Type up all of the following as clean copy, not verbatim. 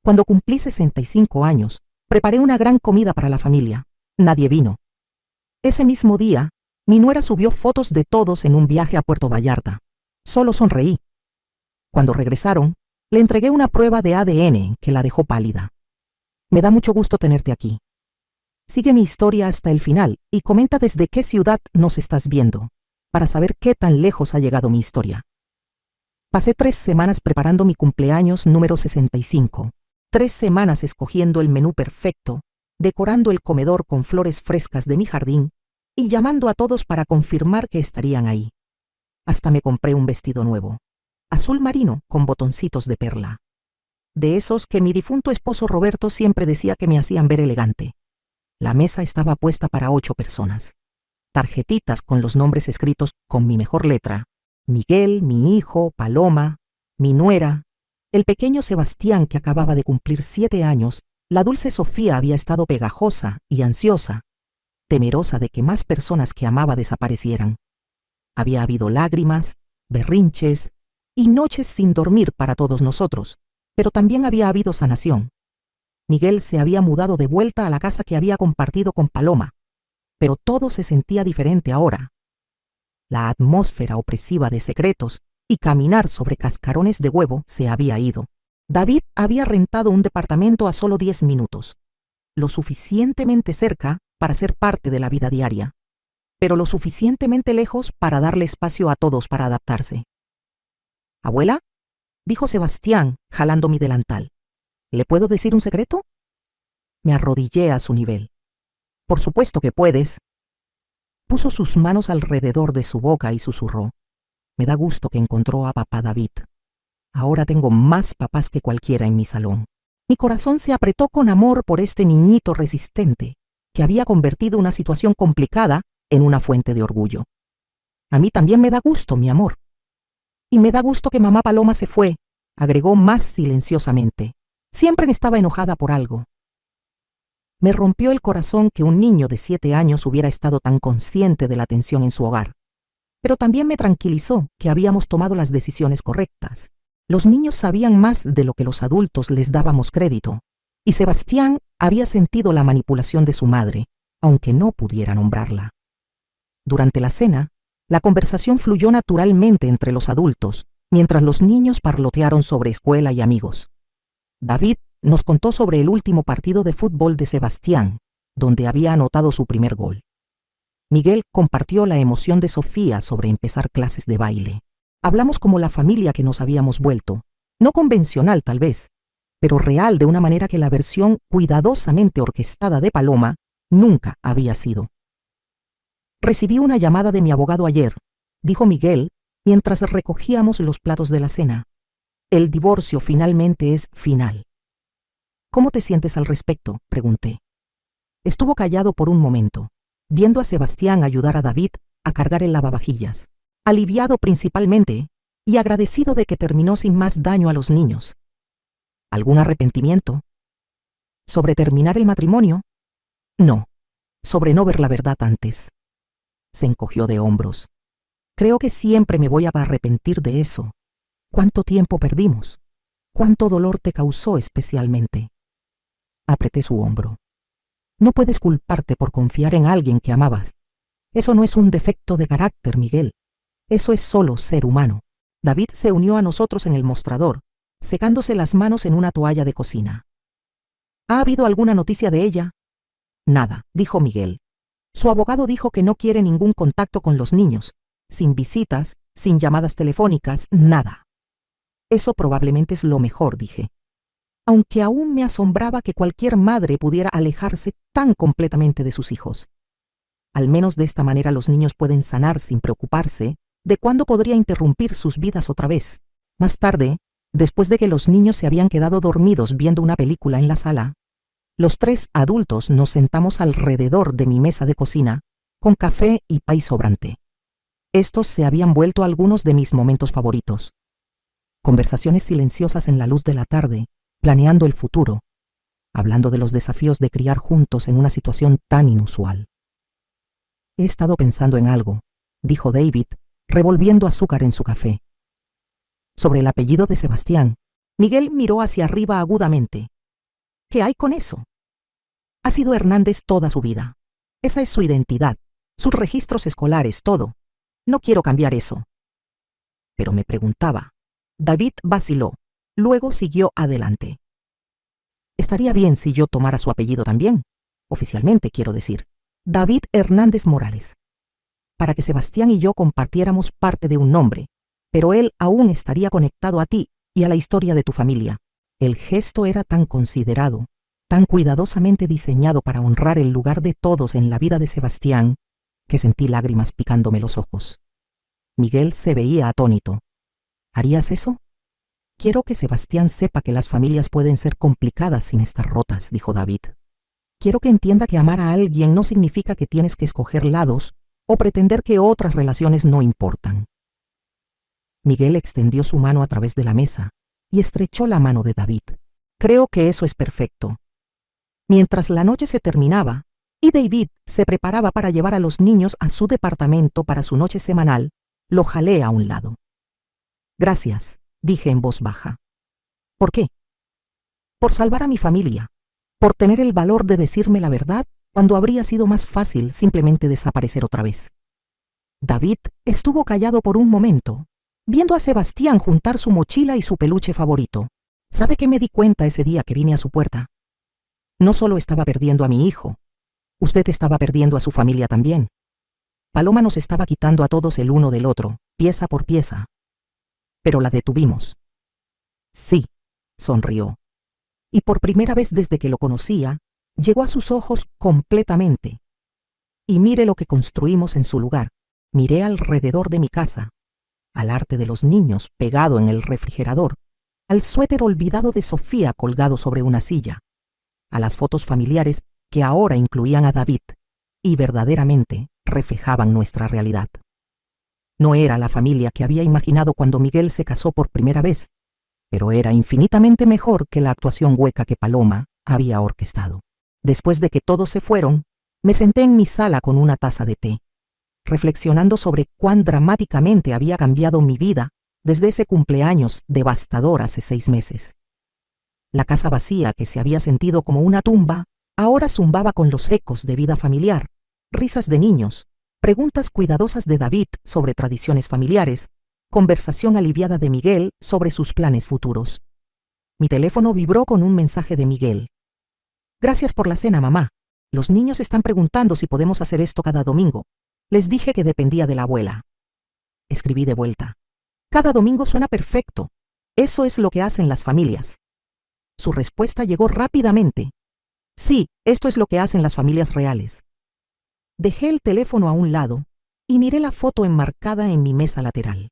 Cuando cumplí 65 años, preparé una gran comida para la familia. Nadie vino. Ese mismo día, mi nuera subió fotos de todos en un viaje a Puerto Vallarta. Solo sonreí. Cuando regresaron, le entregué una prueba de ADN que la dejó pálida. Me da mucho gusto tenerte aquí. Sigue mi historia hasta el final y comenta desde qué ciudad nos estás viendo, para saber qué tan lejos ha llegado mi historia. Pasé 3 semanas preparando mi cumpleaños número 65. 3 semanas escogiendo el menú perfecto, decorando el comedor con flores frescas de mi jardín y llamando a todos para confirmar que estarían ahí. Hasta me compré un vestido nuevo, azul marino con botoncitos de perla. De esos que mi difunto esposo Roberto siempre decía que me hacían ver elegante. La mesa estaba puesta para 8 personas. Tarjetitas con los nombres escritos con mi mejor letra. Miguel, mi hijo, Paloma, mi nuera, el pequeño Sebastián que acababa de cumplir 7 años, la dulce Sofía había estado pegajosa y ansiosa, temerosa de que más personas que amaba desaparecieran. Había habido lágrimas, berrinches y noches sin dormir para todos nosotros, pero también había habido sanación. Miguel se había mudado de vuelta a la casa que había compartido con Paloma, pero todo se sentía diferente ahora. La atmósfera opresiva de secretos y caminar sobre cascarones de huevo se había ido. David había rentado un departamento a solo 10 minutos, lo suficientemente cerca para ser parte de la vida diaria, pero lo suficientemente lejos para darle espacio a todos para adaptarse. «Abuela», dijo Sebastián, jalando mi delantal, «¿le puedo decir un secreto?» Me arrodillé a su nivel. «Por supuesto que puedes». Puso sus manos alrededor de su boca y susurró. «Me da gusto que encontró a papá David. Ahora tengo más papás que cualquiera en mi salón». Mi corazón se apretó con amor por este niñito resistente, que había convertido una situación complicada en una fuente de orgullo. «A mí también me da gusto, mi amor. Y me da gusto que mamá Paloma se fue», agregó más silenciosamente. Siempre estaba enojada por algo. Me rompió el corazón que un niño de 7 años hubiera estado tan consciente de la tensión en su hogar. Pero también me tranquilizó que habíamos tomado las decisiones correctas. Los niños sabían más de lo que los adultos les dábamos crédito, y Sebastián había sentido la manipulación de su madre, aunque no pudiera nombrarla. Durante la cena, la conversación fluyó naturalmente entre los adultos, mientras los niños parlotearon sobre escuela y amigos. David nos contó sobre el último partido de fútbol de Sebastián, donde había anotado su primer gol. Miguel compartió la emoción de Sofía sobre empezar clases de baile. Hablamos como la familia que nos habíamos vuelto, no convencional tal vez, pero real de una manera que la versión cuidadosamente orquestada de Paloma nunca había sido. «Recibí una llamada de mi abogado ayer», dijo Miguel mientras recogíamos los platos de la cena. «El divorcio finalmente es final». «¿Cómo te sientes al respecto?», pregunté. Estuvo callado por un momento, viendo a Sebastián ayudar a David a cargar el lavavajillas, aliviado principalmente y agradecido de que terminó sin más daño a los niños. ¿Algún arrepentimiento? ¿Sobre terminar el matrimonio? No, sobre no ver la verdad antes. Se encogió de hombros. Creo que siempre me voy a arrepentir de eso. ¿Cuánto tiempo perdimos? ¿Cuánto dolor te causó especialmente? Apreté su hombro. No puedes culparte por confiar en alguien que amabas. Eso no es un defecto de carácter, Miguel. Eso es solo ser humano. David se unió a nosotros en el mostrador, secándose las manos en una toalla de cocina. ¿Ha habido alguna noticia de ella? Nada, dijo Miguel. Su abogado dijo que no quiere ningún contacto con los niños, sin visitas, sin llamadas telefónicas, nada. Eso probablemente es lo mejor, dije. Aunque aún me asombraba que cualquier madre pudiera alejarse tan completamente de sus hijos. Al menos de esta manera los niños pueden sanar sin preocuparse de cuándo podría interrumpir sus vidas otra vez. Más tarde, después de que los niños se habían quedado dormidos viendo una película en la sala, los 3 adultos nos sentamos alrededor de mi mesa de cocina, con café y pay sobrante. Estos se habían vuelto algunos de mis momentos favoritos. Conversaciones silenciosas en la luz de la tarde, planeando el futuro, hablando de los desafíos de criar juntos en una situación tan inusual. He estado pensando en algo, dijo David, revolviendo azúcar en su café. Sobre el apellido de Sebastián, Miguel miró hacia arriba agudamente. ¿Qué hay con eso? Ha sido Hernández toda su vida. Esa es su identidad, sus registros escolares, todo. No quiero cambiar eso. Pero me preguntaba. David vaciló. Luego siguió adelante. Estaría bien si yo tomara su apellido también. Oficialmente, quiero decir. David Hernández Morales. Para que Sebastián y yo compartiéramos parte de un nombre, pero él aún estaría conectado a ti y a la historia de tu familia. El gesto era tan considerado, tan cuidadosamente diseñado para honrar el lugar de todos en la vida de Sebastián, que sentí lágrimas picándome los ojos. Miguel se veía atónito. ¿Harías eso? Quiero que Sebastián sepa que las familias pueden ser complicadas sin estar rotas, dijo David. Quiero que entienda que amar a alguien no significa que tienes que escoger lados o pretender que otras relaciones no importan. Miguel extendió su mano a través de la mesa y estrechó la mano de David. Creo que eso es perfecto. Mientras la noche se terminaba y David se preparaba para llevar a los niños a su departamento para su noche semanal, lo jalé a un lado. Gracias, dije en voz baja. ¿Por qué? Por salvar a mi familia, por tener el valor de decirme la verdad cuando habría sido más fácil simplemente desaparecer otra vez. David estuvo callado por un momento, viendo a Sebastián juntar su mochila y su peluche favorito. ¿Sabe qué me di cuenta ese día que vine a su puerta? No solo estaba perdiendo a mi hijo, usted estaba perdiendo a su familia también. Paloma nos estaba quitando a todos el uno del otro, pieza por pieza. Pero la detuvimos. Sí, sonrió. Y por primera vez desde que lo conocía, llegó a sus ojos completamente. Y mire lo que construimos en su lugar. Miré alrededor de mi casa, al arte de los niños pegado en el refrigerador, al suéter olvidado de Sofía colgado sobre una silla, a las fotos familiares que ahora incluían a David y verdaderamente reflejaban nuestra realidad. No era la familia que había imaginado cuando Miguel se casó por primera vez, pero era infinitamente mejor que la actuación hueca que Paloma había orquestado. Después de que todos se fueron, me senté en mi sala con una taza de té, reflexionando sobre cuán dramáticamente había cambiado mi vida desde ese cumpleaños devastador hace 6 meses. La casa vacía, que se había sentido como una tumba, ahora zumbaba con los ecos de vida familiar, risas de niños, preguntas cuidadosas de David sobre tradiciones familiares, conversación aliviada de Miguel sobre sus planes futuros. Mi teléfono vibró con un mensaje de Miguel. Gracias por la cena, mamá. Los niños están preguntando si podemos hacer esto cada domingo. Les dije que dependía de la abuela. Escribí de vuelta. Cada domingo suena perfecto. Eso es lo que hacen las familias. Su respuesta llegó rápidamente. Sí, esto es lo que hacen las familias reales. Dejé el teléfono a un lado y miré la foto enmarcada en mi mesa lateral.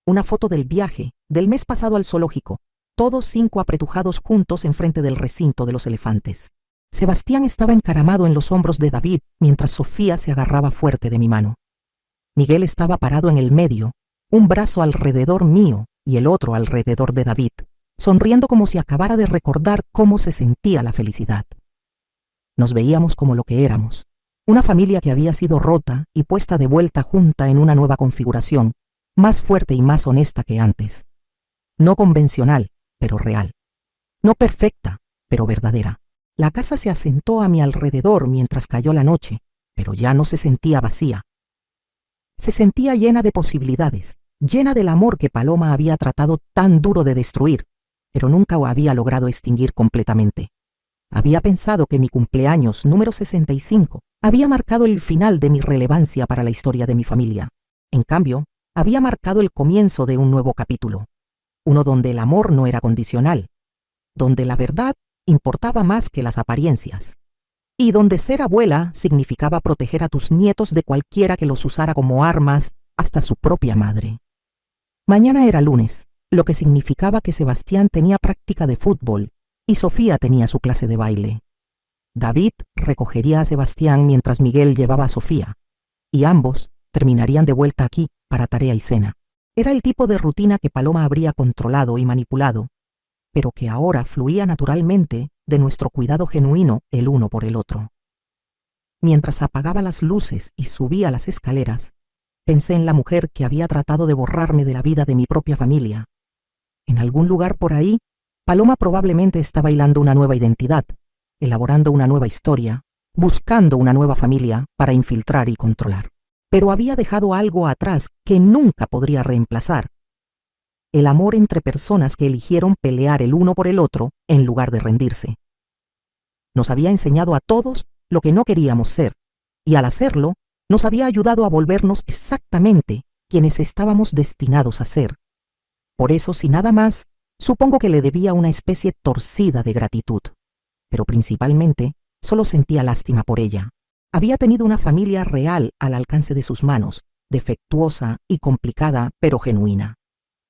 Una foto del viaje, del mes pasado al zoológico, todos 5 apretujados juntos enfrente del recinto de los elefantes. Sebastián estaba encaramado en los hombros de David mientras Sofía se agarraba fuerte de mi mano. Miguel estaba parado en el medio, un brazo alrededor mío y el otro alrededor de David, sonriendo como si acabara de recordar cómo se sentía la felicidad. Nos veíamos como lo que éramos, una familia que había sido rota y puesta de vuelta junta en una nueva configuración, más fuerte y más honesta que antes. No convencional, pero real. No perfecta, pero verdadera. La casa se asentó a mi alrededor mientras cayó la noche, pero ya no se sentía vacía. Se sentía llena de posibilidades, llena del amor que Paloma había tratado tan duro de destruir, pero nunca había logrado extinguir completamente. Había pensado que mi cumpleaños número 65 había marcado el final de mi relevancia para la historia de mi familia. En cambio, había marcado el comienzo de un nuevo capítulo, uno donde el amor no era condicional, donde la verdad importaba más que las apariencias, y donde ser abuela significaba proteger a tus nietos de cualquiera que los usara como armas, hasta su propia madre. Mañana era lunes, lo que significaba que Sebastián tenía práctica de fútbol y Sofía tenía su clase de baile. David recogería a Sebastián mientras Miguel llevaba a Sofía, y ambos terminarían de vuelta aquí para tarea y cena. Era el tipo de rutina que Paloma habría controlado y manipulado, pero que ahora fluía naturalmente de nuestro cuidado genuino el uno por el otro. Mientras apagaba las luces y subía las escaleras, pensé en la mujer que había tratado de borrarme de la vida de mi propia familia. En algún lugar por ahí Paloma probablemente está bailando una nueva identidad, elaborando una nueva historia, buscando una nueva familia para infiltrar y controlar. Pero había dejado algo atrás que nunca podría reemplazar: el amor entre personas que eligieron pelear el uno por el otro en lugar de rendirse. Nos había enseñado a todos lo que no queríamos ser, y al hacerlo, nos había ayudado a volvernos exactamente quienes estábamos destinados a ser. Por eso, sin nada más, supongo que le debía una especie torcida de gratitud, pero principalmente solo sentía lástima por ella. Había tenido una familia real al alcance de sus manos, defectuosa y complicada, pero genuina,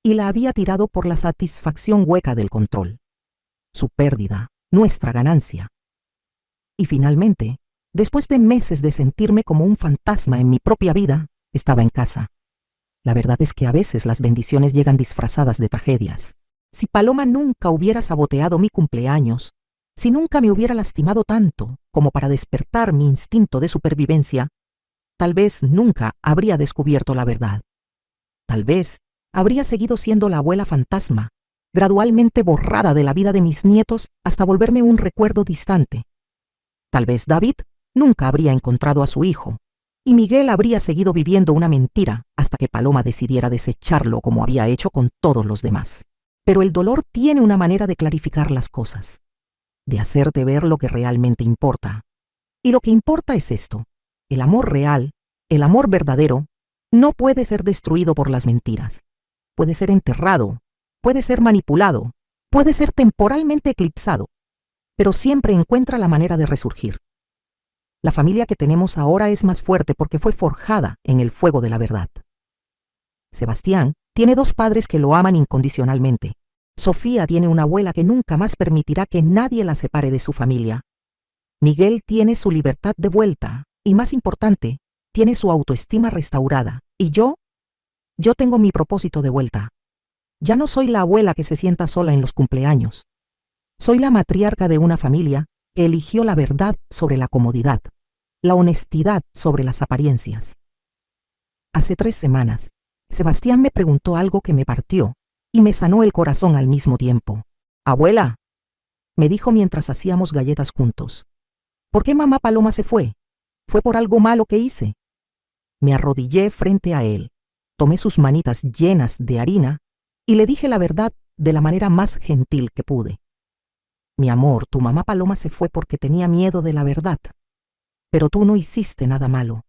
y la había tirado por la satisfacción hueca del control. Su pérdida, nuestra ganancia. Y finalmente, después de meses de sentirme como un fantasma en mi propia vida, estaba en casa. La verdad es que a veces las bendiciones llegan disfrazadas de tragedias. Si Paloma nunca hubiera saboteado mi cumpleaños, si nunca me hubiera lastimado tanto como para despertar mi instinto de supervivencia, tal vez nunca habría descubierto la verdad. Tal vez habría seguido siendo la abuela fantasma, gradualmente borrada de la vida de mis nietos hasta volverme un recuerdo distante. Tal vez David nunca habría encontrado a su hijo, y Miguel habría seguido viviendo una mentira hasta que Paloma decidiera desecharlo como había hecho con todos los demás. Pero el dolor tiene una manera de clarificar las cosas, de hacerte ver lo que realmente importa. Y lo que importa es esto: el amor real, el amor verdadero, no puede ser destruido por las mentiras. Puede ser enterrado, puede ser manipulado, puede ser temporalmente eclipsado, pero siempre encuentra la manera de resurgir. La familia que tenemos ahora es más fuerte porque fue forjada en el fuego de la verdad. Sebastián tiene 2 padres que lo aman incondicionalmente. Sofía tiene una abuela que nunca más permitirá que nadie la separe de su familia. Miguel tiene su libertad de vuelta y, más importante, tiene su autoestima restaurada. Y yo tengo mi propósito de vuelta. Ya no soy la abuela que se sienta sola en los cumpleaños. Soy la matriarca de una familia que eligió la verdad sobre la comodidad, la honestidad sobre las apariencias. Hace 3 semanas, Sebastián me preguntó algo que me partió y me sanó el corazón al mismo tiempo. «Abuela», me dijo mientras hacíamos galletas juntos, «¿por qué mamá Paloma se fue? ¿Fue por algo malo que hice?» Me arrodillé frente a él, tomé sus manitas llenas de harina y le dije la verdad de la manera más gentil que pude. «Mi amor, tu mamá Paloma se fue porque tenía miedo de la verdad, pero tú no hiciste nada malo.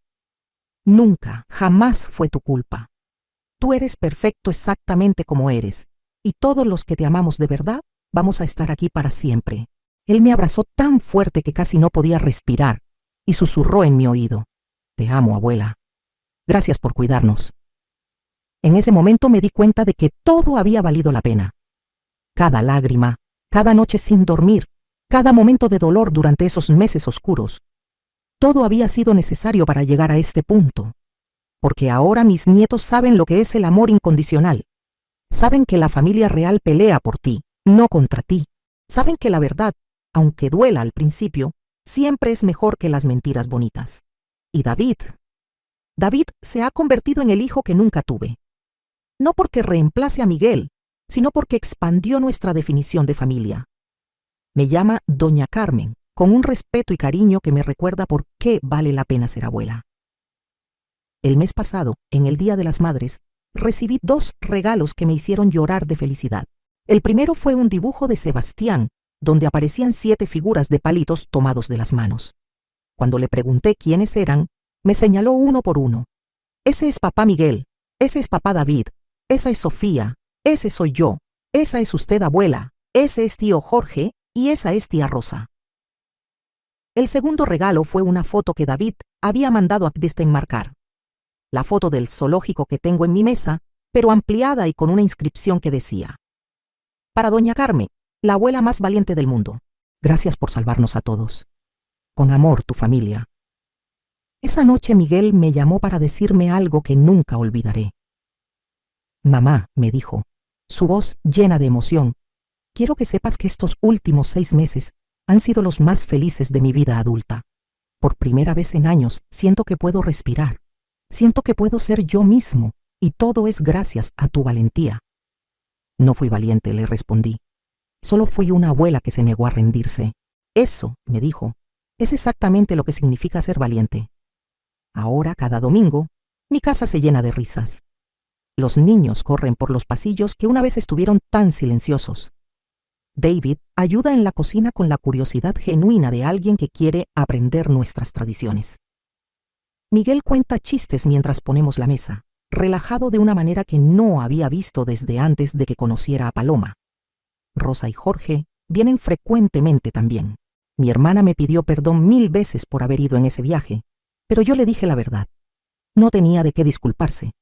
Nunca, jamás fue tu culpa. Tú eres perfecto exactamente como eres, y todos los que te amamos de verdad vamos a estar aquí para siempre». Él me abrazó tan fuerte que casi no podía respirar y susurró en mi oído: «Te amo, abuela. Gracias por cuidarnos». En ese momento me di cuenta de que todo había valido la pena. Cada lágrima, cada noche sin dormir, cada momento de dolor durante esos meses oscuros, todo había sido necesario para llegar a este punto. Porque ahora mis nietos saben lo que es el amor incondicional. Saben que la familia real pelea por ti, no contra ti. Saben que la verdad, aunque duela al principio, siempre es mejor que las mentiras bonitas. Y David se ha convertido en el hijo que nunca tuve. No porque reemplace a Miguel, sino porque expandió nuestra definición de familia. Me llama Doña Carmen, con un respeto y cariño que me recuerda por qué vale la pena ser abuela. El mes pasado, en el Día de las Madres, recibí 2 regalos que me hicieron llorar de felicidad. El primero fue un dibujo de Sebastián, donde aparecían 7 figuras de palitos tomados de las manos. Cuando le pregunté quiénes eran, me señaló uno por uno. «Ese es papá Miguel, ese es papá David, esa es Sofía, ese soy yo, esa es usted abuela, ese es tío Jorge y esa es tía Rosa». El segundo regalo fue una foto que David había mandado a desenmarcar. La foto del zoológico que tengo en mi mesa, pero ampliada y con una inscripción que decía: «Para Doña Carmen, la abuela más valiente del mundo. Gracias por salvarnos a todos. Con amor, tu familia». Esa noche Miguel me llamó para decirme algo que nunca olvidaré. «Mamá», me dijo, su voz llena de emoción, «quiero que sepas que estos últimos 6 meses han sido los más felices de mi vida adulta. Por primera vez en años siento que puedo respirar. Siento que puedo ser yo mismo, y todo es gracias a tu valentía». «No fui valiente», le respondí. Solo fui una abuela que se negó a rendirse. Eso, me dijo, es exactamente lo que significa ser valiente. Ahora, cada domingo, mi casa se llena de risas. Los niños corren por los pasillos que una vez estuvieron tan silenciosos. David ayuda en la cocina con la curiosidad genuina de alguien que quiere aprender nuestras tradiciones. Miguel cuenta chistes mientras ponemos la mesa, relajado de una manera que no había visto desde antes de que conociera a Paloma. Rosa y Jorge vienen frecuentemente también. Mi hermana me pidió perdón 1000 veces por haber ido en ese viaje, pero yo le dije la verdad. No tenía de qué disculparse.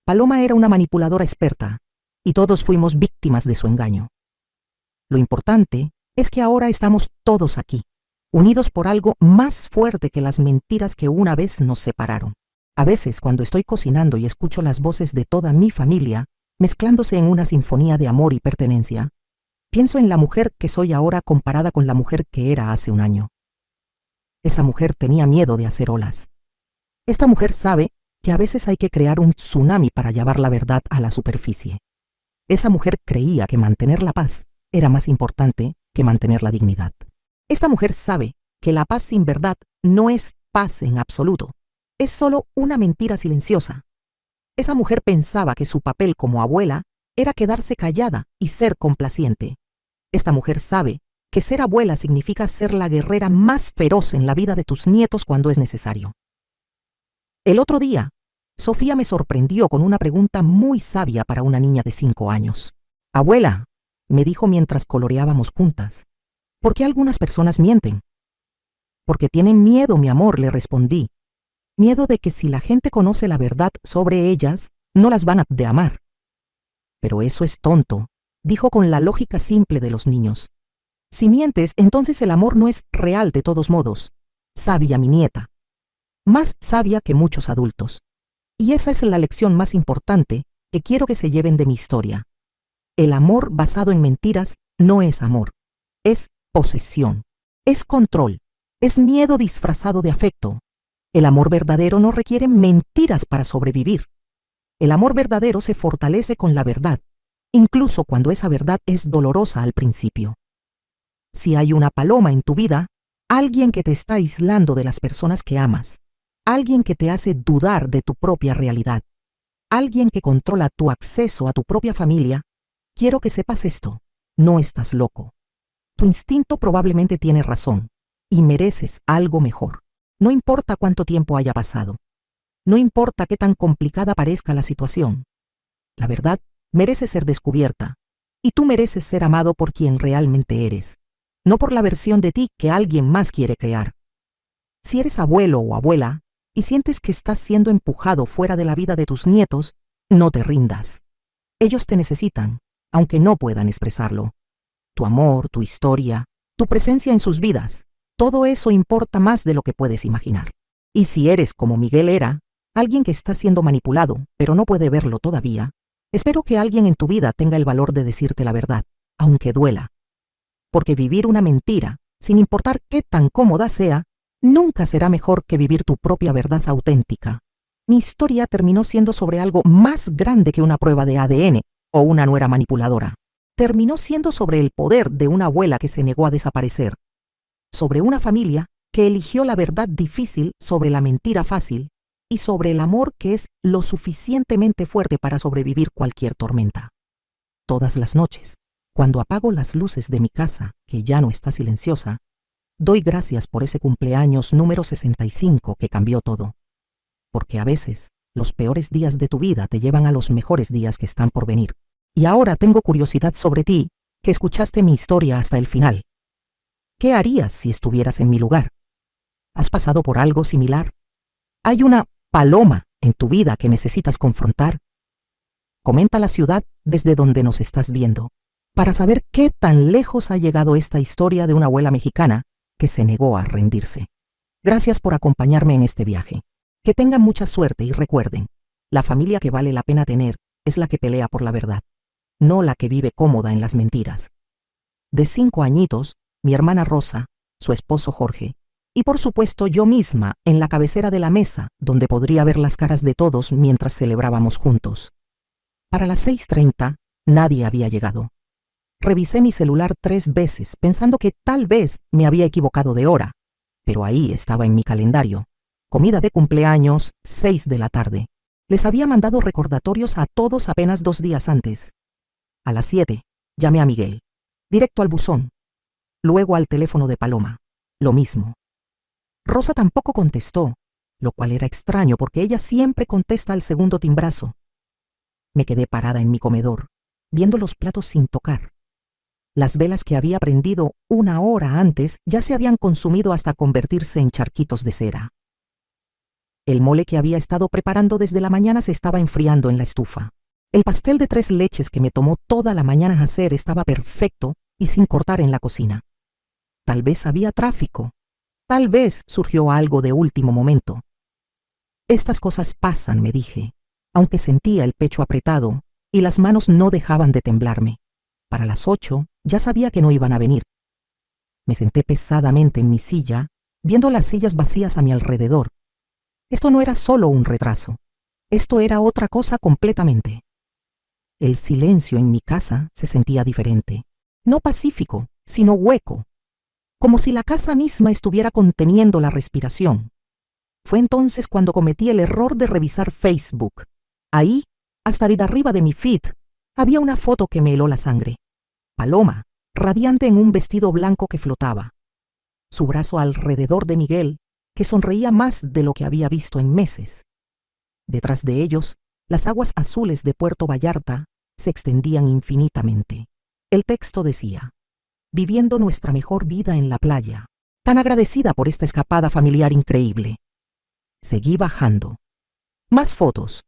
Paloma era una manipuladora experta, y todos fuimos víctimas de su engaño. Lo importante es que ahora estamos todos aquí, unidos por algo más fuerte que las mentiras que una vez nos separaron. A veces, cuando estoy cocinando y escucho las voces de toda mi familia, mezclándose en una sinfonía de amor y pertenencia, pienso en la mujer que soy ahora comparada con la mujer que era hace un año. Esa mujer tenía miedo de hacer olas. Esta mujer sabe que a veces hay que crear un tsunami para llevar la verdad a la superficie. Esa mujer creía que mantener la paz era más importante que mantener la dignidad. Esta mujer sabe que la paz sin verdad no es paz en absoluto, es solo una mentira silenciosa. Esa mujer pensaba que su papel como abuela era quedarse callada y ser complaciente. Esta mujer sabe que ser abuela significa ser la guerrera más feroz en la vida de tus nietos cuando es necesario. El otro día, Sofía me sorprendió con una pregunta muy sabia para una niña de 5 años. Abuela, me dijo mientras coloreábamos juntas, ¿por qué algunas personas mienten? Porque tienen miedo, mi amor, le respondí. Miedo de que si la gente conoce la verdad sobre ellas, no las van a amar. Pero eso es tonto, dijo con la lógica simple de los niños. Si mientes, entonces el amor no es real de todos modos. Sabia mi nieta. Más sabia que muchos adultos. Y esa es la lección más importante que quiero que se lleven de mi historia. El amor basado en mentiras no es amor. Es posesión. Es control. Es miedo disfrazado de afecto. El amor verdadero no requiere mentiras para sobrevivir. El amor verdadero se fortalece con la verdad, incluso cuando esa verdad es dolorosa al principio. Si hay una Paloma en tu vida, alguien que te está aislando de las personas que amas, alguien que te hace dudar de tu propia realidad, alguien que controla tu acceso a tu propia familia, quiero que sepas esto, no estás loco. Tu instinto probablemente tiene razón y mereces algo mejor. No importa cuánto tiempo haya pasado. No importa qué tan complicada parezca la situación. La verdad merece ser descubierta y tú mereces ser amado por quien realmente eres, no por la versión de ti que alguien más quiere crear. Si eres abuelo o abuela y sientes que estás siendo empujado fuera de la vida de tus nietos, no te rindas. Ellos te necesitan, aunque no puedan expresarlo. Tu amor, tu historia, tu presencia en sus vidas, todo eso importa más de lo que puedes imaginar. Y si eres como Miguel era, alguien que está siendo manipulado, pero no puede verlo todavía, espero que alguien en tu vida tenga el valor de decirte la verdad, aunque duela. Porque vivir una mentira, sin importar qué tan cómoda sea, nunca será mejor que vivir tu propia verdad auténtica. Mi historia terminó siendo sobre algo más grande que una prueba de ADN o una nuera manipuladora. Terminó siendo sobre el poder de una abuela que se negó a desaparecer, sobre una familia que eligió la verdad difícil sobre la mentira fácil y sobre el amor que es lo suficientemente fuerte para sobrevivir cualquier tormenta. Todas las noches, cuando apago las luces de mi casa, que ya no está silenciosa, doy gracias por ese cumpleaños número 65 que cambió todo. Porque a veces, los peores días de tu vida te llevan a los mejores días que están por venir. Y ahora tengo curiosidad sobre ti, que escuchaste mi historia hasta el final. ¿Qué harías si estuvieras en mi lugar? ¿Has pasado por algo similar? ¿Hay una Paloma en tu vida que necesitas confrontar? Comenta la ciudad desde donde nos estás viendo, para saber qué tan lejos ha llegado esta historia de una abuela mexicana que se negó a rendirse. Gracias por acompañarme en este viaje. Que tengan mucha suerte y recuerden, la familia que vale la pena tener es la que pelea por la verdad, no la que vive cómoda en las mentiras. De 5 añitos, mi hermana Rosa, su esposo Jorge, y por supuesto yo misma en la cabecera de la mesa donde podría ver las caras de todos mientras celebrábamos juntos. Para las 6:30 nadie había llegado. Revisé mi celular 3 veces, pensando que tal vez me había equivocado de hora, pero ahí estaba en mi calendario. Comida de cumpleaños, 6 de la tarde. Les había mandado recordatorios a todos apenas 2 días antes. A las 7, llamé a Miguel, directo al buzón, luego al teléfono de Paloma. Lo mismo. Rosa tampoco contestó, lo cual era extraño porque ella siempre contesta al segundo timbrazo. Me quedé parada en mi comedor, viendo los platos sin tocar. Las velas que había prendido 1 hora antes ya se habían consumido hasta convertirse en charquitos de cera. El mole que había estado preparando desde la mañana se estaba enfriando en la estufa. El pastel de 3 leches que me tomó toda la mañana hacer estaba perfecto y sin cortar en la cocina. Tal vez había tráfico. Tal vez surgió algo de último momento. Estas cosas pasan, me dije, aunque sentía el pecho apretado y las manos no dejaban de temblarme. Para las 8 ya sabía que no iban a venir. Me senté pesadamente en mi silla, viendo las sillas vacías a mi alrededor. Esto no era solo un retraso. Esto era otra cosa completamente. El silencio en mi casa se sentía diferente. No pacífico, sino hueco. Como si la casa misma estuviera conteniendo la respiración. Fue entonces cuando cometí el error de revisar Facebook. Ahí, hasta arriba de mi feed, había una foto que me heló la sangre. Paloma, radiante en un vestido blanco que flotaba. Su brazo alrededor de Miguel, que sonreía más de lo que había visto en meses. Detrás de ellos, las aguas azules de Puerto Vallarta se extendían infinitamente. El texto decía: viviendo nuestra mejor vida en la playa, tan agradecida por esta escapada familiar increíble. Seguí bajando. Más fotos.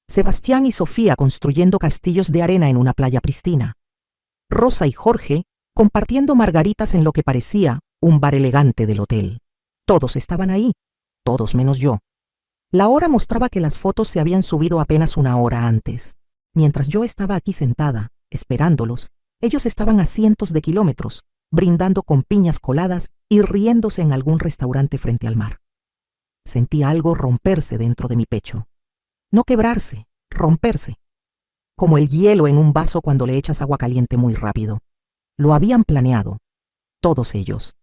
Sebastián y Sofía construyendo castillos de arena en una playa pristina. Rosa y Jorge compartiendo margaritas en lo que parecía un bar elegante del hotel. Todos estaban ahí, todos menos yo. La hora mostraba que las fotos se habían subido apenas 1 hora antes. Mientras yo estaba aquí sentada, esperándolos, ellos estaban a cientos de kilómetros, brindando con piñas coladas y riéndose en algún restaurante frente al mar. Sentí algo romperse dentro de mi pecho. No quebrarse, romperse. Como el hielo en un vaso cuando le echas agua caliente muy rápido. Lo habían planeado, todos ellos.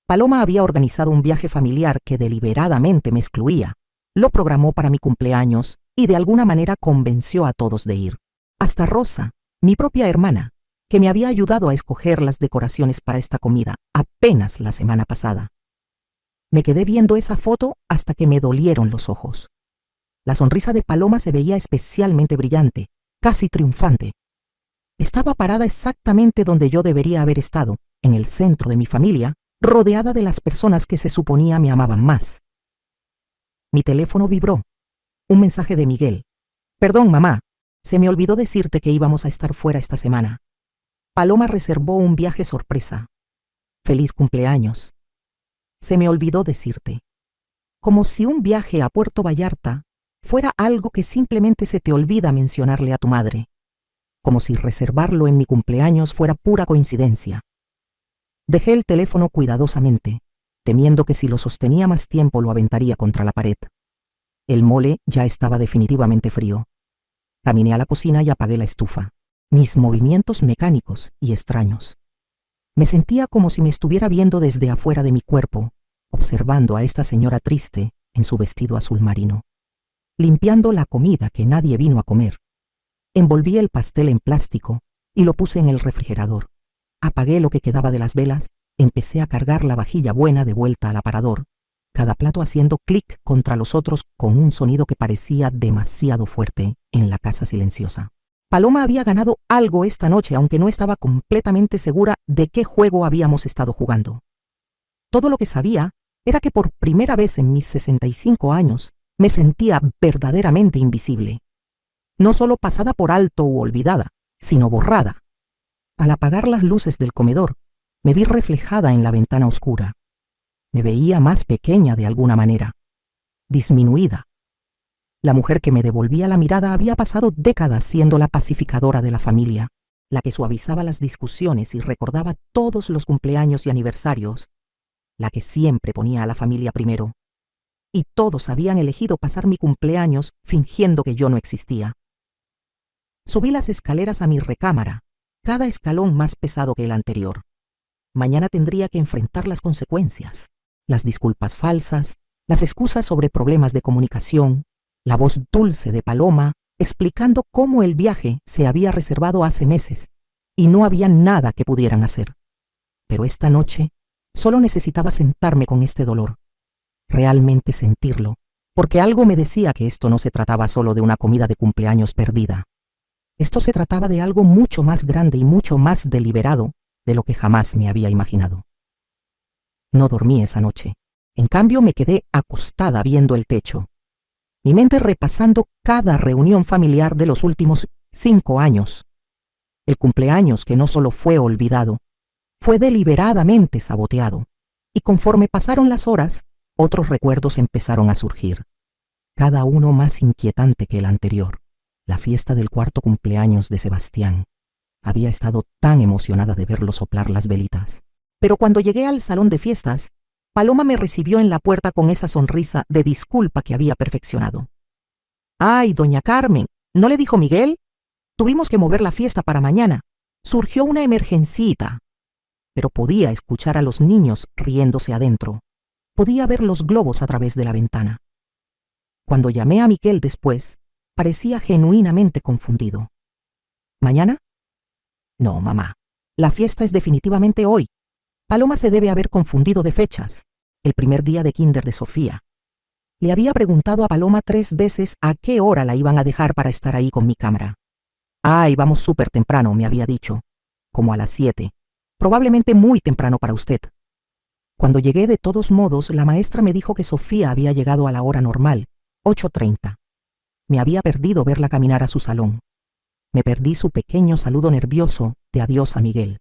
Paloma había organizado un viaje familiar que deliberadamente me excluía. Lo programó para mi cumpleaños y de alguna manera convenció a todos de ir. Hasta Rosa, mi propia hermana, que me había ayudado a escoger las decoraciones para esta comida apenas la semana pasada. Me quedé viendo esa foto hasta que me dolieron los ojos. La sonrisa de Paloma se veía especialmente brillante, casi triunfante. Estaba parada exactamente donde yo debería haber estado, en el centro de mi familia, rodeada de las personas que se suponía me amaban más. Mi teléfono vibró. Un mensaje de Miguel. Perdón, mamá, se me olvidó decirte que íbamos a estar fuera esta semana. Paloma reservó un viaje sorpresa. Feliz cumpleaños. Se me olvidó decirte. Como si un viaje a Puerto Vallarta fuera algo que simplemente se te olvida mencionarle a tu madre. Como si reservarlo en mi cumpleaños fuera pura coincidencia. Dejé el teléfono cuidadosamente, temiendo que si lo sostenía más tiempo lo aventaría contra la pared. El mole ya estaba definitivamente frío. Caminé a la cocina y apagué la estufa. Mis movimientos mecánicos y extraños. Me sentía como si me estuviera viendo desde afuera de mi cuerpo, observando a esta señora triste en su vestido azul marino. Limpiando la comida que nadie vino a comer. Envolví el pastel en plástico y lo puse en el refrigerador. Apagué lo que quedaba de las velas, empecé a cargar la vajilla buena de vuelta al aparador, cada plato haciendo clic contra los otros con un sonido que parecía demasiado fuerte en la casa silenciosa. Paloma había ganado algo esta noche, aunque no estaba completamente segura de qué juego habíamos estado jugando. Todo lo que sabía era que por primera vez en mis 65 años me sentía verdaderamente invisible. No solo pasada por alto u olvidada, sino borrada. Al apagar las luces del comedor, me vi reflejada en la ventana oscura. Me veía más pequeña de alguna manera, disminuida. La mujer que me devolvía la mirada había pasado décadas siendo la pacificadora de la familia, la que suavizaba las discusiones y recordaba todos los cumpleaños y aniversarios, la que siempre ponía a la familia primero. Y todos habían elegido pasar mi cumpleaños fingiendo que yo no existía. Subí las escaleras a mi recámara, cada escalón más pesado que el anterior. Mañana tendría que enfrentar las consecuencias, las disculpas falsas, las excusas sobre problemas de comunicación, la voz dulce de Paloma explicando cómo el viaje se había reservado hace meses y no había nada que pudieran hacer. Pero esta noche solo necesitaba sentarme con este dolor, realmente sentirlo, porque algo me decía que esto no se trataba solo de una comida de cumpleaños perdida. Esto se trataba de algo mucho más grande y mucho más deliberado de lo que jamás me había imaginado. No dormí esa noche. En cambio, me quedé acostada viendo el techo, mi mente repasando cada reunión familiar de los últimos 5 años. El cumpleaños que no solo fue olvidado, fue deliberadamente saboteado, y conforme pasaron las horas, otros recuerdos empezaron a surgir, cada uno más inquietante que el anterior. La fiesta del 4º cumpleaños de Sebastián. Había estado tan emocionada de verlo soplar las velitas. Pero cuando llegué al salón de fiestas, Paloma me recibió en la puerta con esa sonrisa de disculpa que había perfeccionado. «Ay, doña Carmen, ¿no le dijo Miguel? Tuvimos que mover la fiesta para mañana. Surgió una emergencita». Pero podía escuchar a los niños riéndose adentro. Podía ver los globos a través de la ventana. Cuando llamé a Miguel después, parecía genuinamente confundido. ¿Mañana? No, mamá. La fiesta es definitivamente hoy. Paloma se debe haber confundido de fechas. El primer día de kinder de Sofía. Le había preguntado a Paloma 3 veces a qué hora la iban a dejar para estar ahí con mi cámara. Ay, vamos súper temprano, me había dicho. Como a las 7. Probablemente muy temprano para usted. Cuando llegué, de todos modos, la maestra me dijo que Sofía había llegado a la hora normal, 8:30. Me había perdido verla caminar a su salón. Me perdí su pequeño saludo nervioso de adiós a Miguel.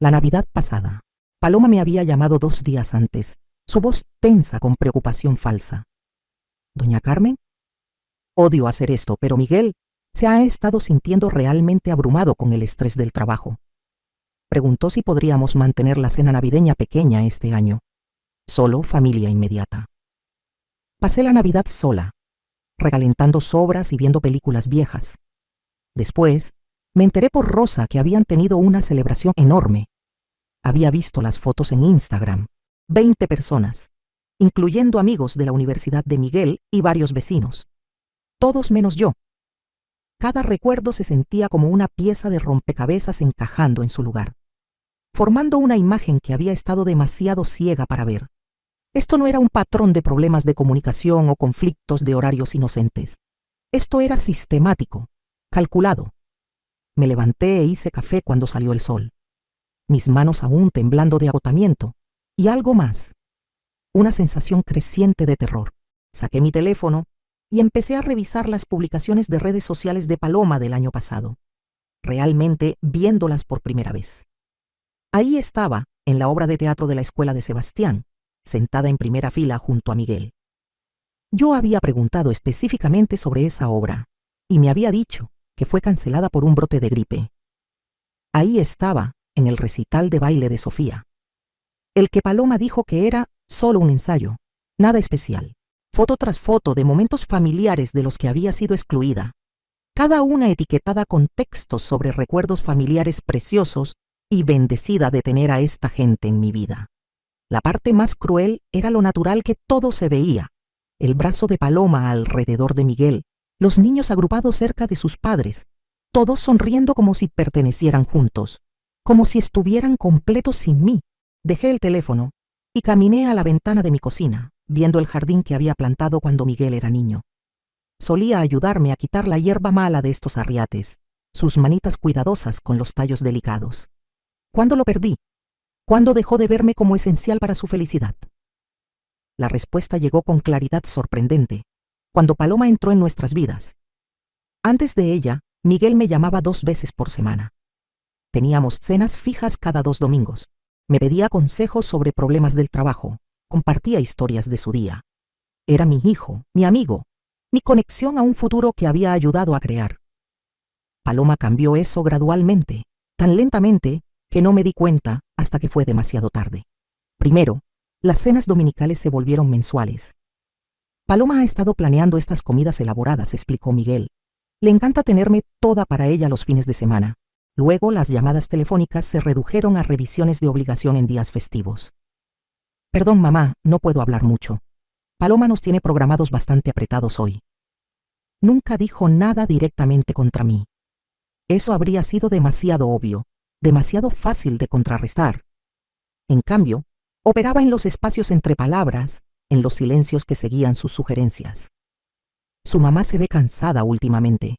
La Navidad pasada, Paloma me había llamado 2 días antes, su voz tensa con preocupación falsa. «¿Doña Carmen?» Odio hacer esto, pero Miguel se ha estado sintiendo realmente abrumado con el estrés del trabajo. Preguntó si podríamos mantener la cena navideña pequeña este año. Solo familia inmediata. Pasé la Navidad sola, recalentando sobras y viendo películas viejas. Después, me enteré por Rosa que habían tenido una celebración enorme. Había visto las fotos en Instagram. 20 personas, incluyendo amigos de la Universidad de Miguel y varios vecinos. Todos menos yo. Cada recuerdo se sentía como una pieza de rompecabezas encajando en su lugar, formando una imagen que había estado demasiado ciega para ver. Esto no era un patrón de problemas de comunicación o conflictos de horarios inocentes. Esto era sistemático, calculado. Me levanté e hice café cuando salió el sol, mis manos aún temblando de agotamiento, y algo más, una sensación creciente de terror. Saqué mi teléfono y empecé a revisar las publicaciones de redes sociales de Paloma del año pasado, realmente viéndolas por primera vez. Ahí estaba, en la obra de teatro de la escuela de Sebastián, sentada en primera fila junto a Miguel. Yo había preguntado específicamente sobre esa obra, y me había dicho que fue cancelada por un brote de gripe. Ahí estaba, en el recital de baile de Sofía, el que Paloma dijo que era solo un ensayo, nada especial. Foto tras foto de momentos familiares de los que había sido excluida, cada una etiquetada con textos sobre recuerdos familiares preciosos y bendecida de tener a esta gente en mi vida. La parte más cruel era lo natural que todo se veía, el brazo de Paloma alrededor de Miguel, los niños agrupados cerca de sus padres, todos sonriendo como si pertenecieran juntos, como si estuvieran completos sin mí. Dejé el teléfono y caminé a la ventana de mi cocina, viendo el jardín que había plantado cuando Miguel era niño. Solía ayudarme a quitar la hierba mala de estos arriates, sus manitas cuidadosas con los tallos delicados. ¿Cuándo lo perdí? ¿Cuándo dejó de verme como esencial para su felicidad? La respuesta llegó con claridad sorprendente, cuando Paloma entró en nuestras vidas. Antes de ella, Miguel me llamaba 2 veces por semana. Teníamos cenas fijas cada 2 domingos. Me pedía consejos sobre problemas del trabajo, compartía historias de su día. Era mi hijo, mi amigo, mi conexión a un futuro que había ayudado a crear. Paloma cambió eso gradualmente, tan lentamente que no me di cuenta hasta que fue demasiado tarde. Primero, las cenas dominicales se volvieron mensuales. Paloma ha estado planeando estas comidas elaboradas, explicó Miguel. Le encanta tenerme toda para ella los fines de semana. Luego las llamadas telefónicas se redujeron a revisiones de obligación en días festivos. Perdón, mamá, no puedo hablar mucho. Paloma nos tiene programados bastante apretados hoy. Nunca dijo nada directamente contra mí. Eso habría sido demasiado obvio, demasiado fácil de contrarrestar. En cambio, operaba en los espacios entre palabras, en los silencios que seguían sus sugerencias. Su mamá se ve cansada últimamente.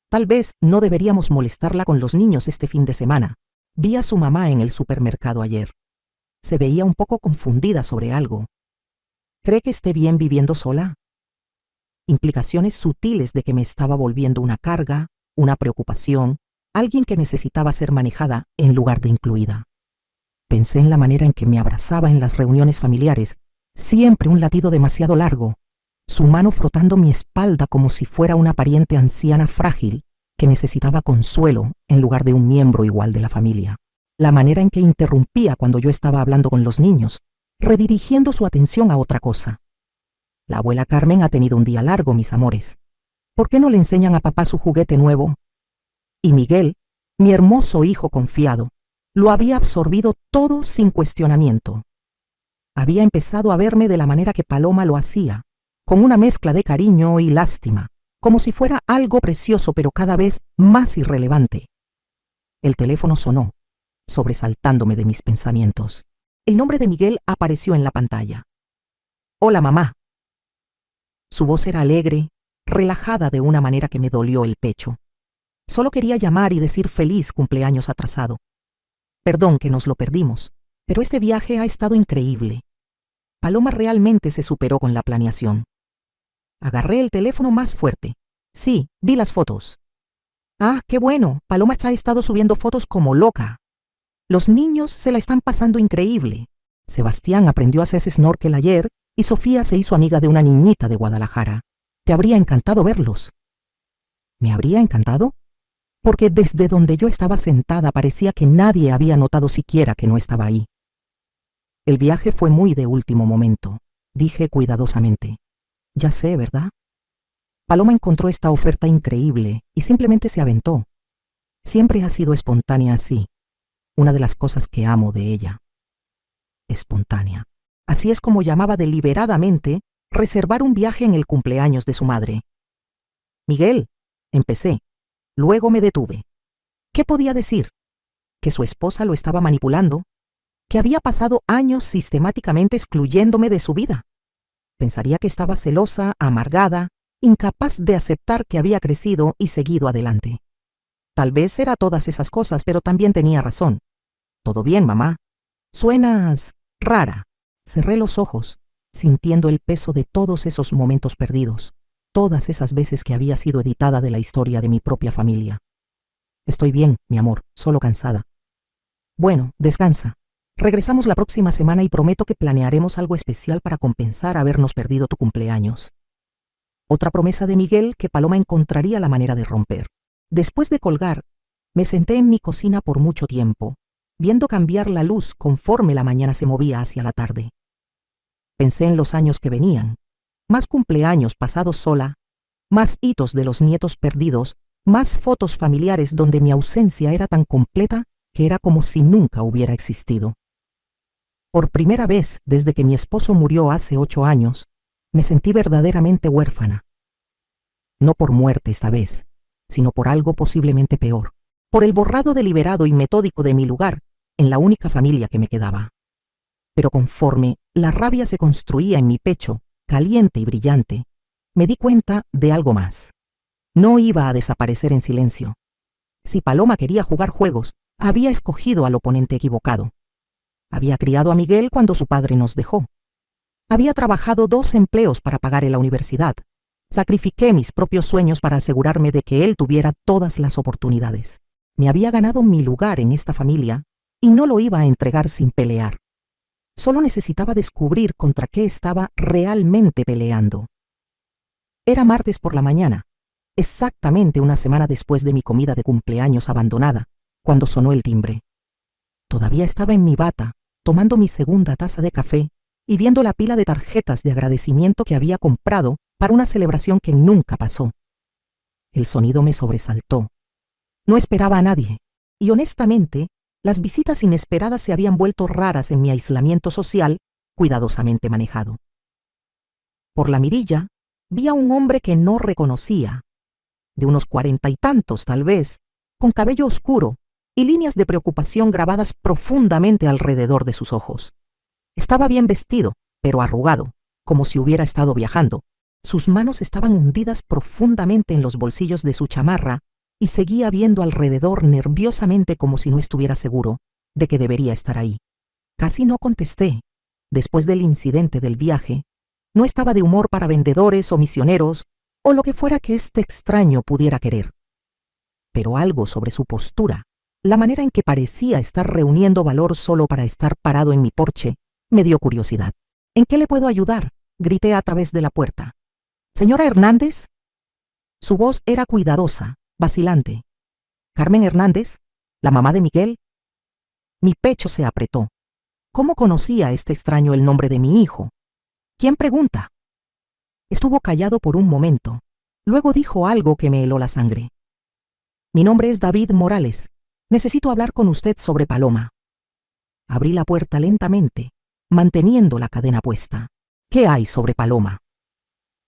Tal vez no deberíamos molestarla con los niños este fin de semana. Vi a su mamá en el supermercado ayer. Se veía un poco confundida sobre algo. ¿Cree que esté bien viviendo sola? Implicaciones sutiles de que me estaba volviendo una carga, una preocupación, alguien que necesitaba ser manejada en lugar de incluida. Pensé en la manera en que me abrazaba en las reuniones familiares, siempre un latido demasiado largo, su mano frotando mi espalda como si fuera una pariente anciana frágil que necesitaba consuelo en lugar de un miembro igual de la familia. La manera en que interrumpía cuando yo estaba hablando con los niños, redirigiendo su atención a otra cosa. La abuela Carmen ha tenido un día largo, mis amores. ¿Por qué no le enseñan a papá su juguete nuevo? Y Miguel, mi hermoso hijo confiado, lo había absorbido todo sin cuestionamiento. Había empezado a verme de la manera que Paloma lo hacía, con una mezcla de cariño y lástima, como si fuera algo precioso pero cada vez más irrelevante. El teléfono sonó, sobresaltándome de mis pensamientos. El nombre de Miguel apareció en la pantalla. Hola, mamá. Su voz era alegre, relajada de una manera que me dolió el pecho. Solo quería llamar y decir feliz cumpleaños atrasado. Perdón que nos lo perdimos, pero este viaje ha estado increíble. Paloma realmente se superó con la planeación. Agarré el teléfono más fuerte. Sí, vi las fotos. Ah, qué bueno, Paloma ha estado subiendo fotos como loca. Los niños se la están pasando increíble. Sebastián aprendió a hacer snorkel ayer y Sofía se hizo amiga de una niñita de Guadalajara. Te habría encantado verlos. ¿Me habría encantado? Porque desde donde yo estaba sentada parecía que nadie había notado siquiera que no estaba ahí. El viaje fue muy de último momento, dije cuidadosamente. Ya sé, ¿verdad? Paloma encontró esta oferta increíble y simplemente se aventó. Siempre ha sido espontánea así. Una de las cosas que amo de ella. Espontánea. Así es como llamaba deliberadamente reservar un viaje en el cumpleaños de su madre. Miguel, empecé. Luego me detuve. ¿Qué podía decir? ¿Que su esposa lo estaba manipulando? ¿Que había pasado años sistemáticamente excluyéndome de su vida? Pensaría que estaba celosa, amargada, incapaz de aceptar que había crecido y seguido adelante. Tal vez era todas esas cosas, pero también tenía razón. Todo bien, mamá. Suenas rara. Cerré los ojos, sintiendo el peso de todos esos momentos perdidos, todas esas veces que había sido editada de la historia de mi propia familia. Estoy bien, mi amor, solo cansada. Bueno, descansa. Regresamos la próxima semana y prometo que planearemos algo especial para compensar habernos perdido tu cumpleaños. Otra promesa de Miguel que Paloma encontraría la manera de romper. Después de colgar, me senté en mi cocina por mucho tiempo, viendo cambiar la luz conforme la mañana se movía hacia la tarde. Pensé en los años que venían, más cumpleaños pasados sola, más hitos de los nietos perdidos, más fotos familiares donde mi ausencia era tan completa que era como si nunca hubiera existido. Por primera vez desde que mi esposo murió hace 8 años, me sentí verdaderamente huérfana. No por muerte esta vez, sino por algo posiblemente peor, por el borrado deliberado y metódico de mi lugar en la única familia que me quedaba. Pero conforme la rabia se construía en mi pecho, caliente y brillante, me di cuenta de algo más. No iba a desaparecer en silencio. Si Paloma quería jugar juegos, había escogido al oponente equivocado. Había criado a Miguel cuando su padre nos dejó. Había trabajado 2 empleos para pagar en la universidad. Sacrifiqué mis propios sueños para asegurarme de que él tuviera todas las oportunidades. Me había ganado mi lugar en esta familia y no lo iba a entregar sin pelear. Solo necesitaba descubrir contra qué estaba realmente peleando. Era martes por la mañana, exactamente una semana después de mi comida de cumpleaños abandonada, cuando sonó el timbre. Todavía estaba en mi bata, tomando mi segunda taza de café y viendo la pila de tarjetas de agradecimiento que había comprado para una celebración que nunca pasó. El sonido me sobresaltó. No esperaba a nadie. y honestamente, las visitas inesperadas se habían vuelto raras en mi aislamiento social, cuidadosamente manejado. Por la mirilla, vi a un hombre que no reconocía, de unos 40 y tantos tal vez, con cabello oscuro y líneas de preocupación grabadas profundamente alrededor de sus ojos. Estaba bien vestido, pero arrugado, como si hubiera estado viajando. Sus manos estaban hundidas profundamente en los bolsillos de su chamarra y seguía viendo alrededor nerviosamente como si no estuviera seguro de que debería estar ahí. Casi no contesté. Después del incidente del viaje, no estaba de humor para vendedores o misioneros o lo que fuera que este extraño pudiera querer. Pero algo sobre su postura, la manera en que parecía estar reuniendo valor solo para estar parado en mi porche, me dio curiosidad. ¿En qué le puedo ayudar?, grité a través de la puerta. ¿Señora Hernández? Su voz era cuidadosa, vacilante. ¿Carmen Hernández? ¿La mamá de Miguel? Mi pecho se apretó. ¿Cómo conocía este extraño el nombre de mi hijo? ¿Quién pregunta? Estuvo callado por un momento. Luego dijo algo que me heló la sangre. Mi nombre es David Morales. Necesito hablar con usted sobre Paloma. Abrí la puerta lentamente, manteniendo la cadena puesta. ¿Qué hay sobre Paloma?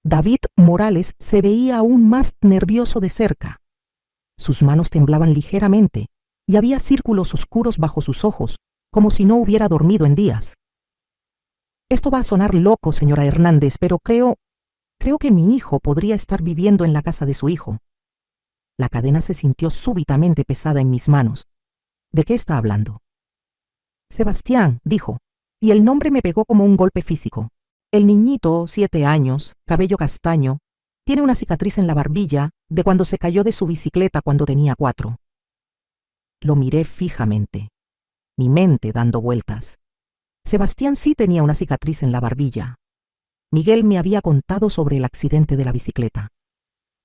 David Morales se veía aún más nervioso de cerca. Sus manos temblaban ligeramente y había círculos oscuros bajo sus ojos, como si no hubiera dormido en días. Esto va a sonar loco, señora Hernández, pero creo que mi hijo podría estar viviendo en la casa de su hijo. La cadena se sintió súbitamente pesada en mis manos. ¿De qué está hablando? Sebastián, dijo, y el nombre me pegó como un golpe físico. El niñito, 7 años, cabello castaño, tiene una cicatriz en la barbilla de cuando se cayó de su bicicleta cuando tenía 4. Lo miré fijamente, mi mente dando vueltas. Sebastián sí tenía una cicatriz en la barbilla. Miguel me había contado sobre el accidente de la bicicleta.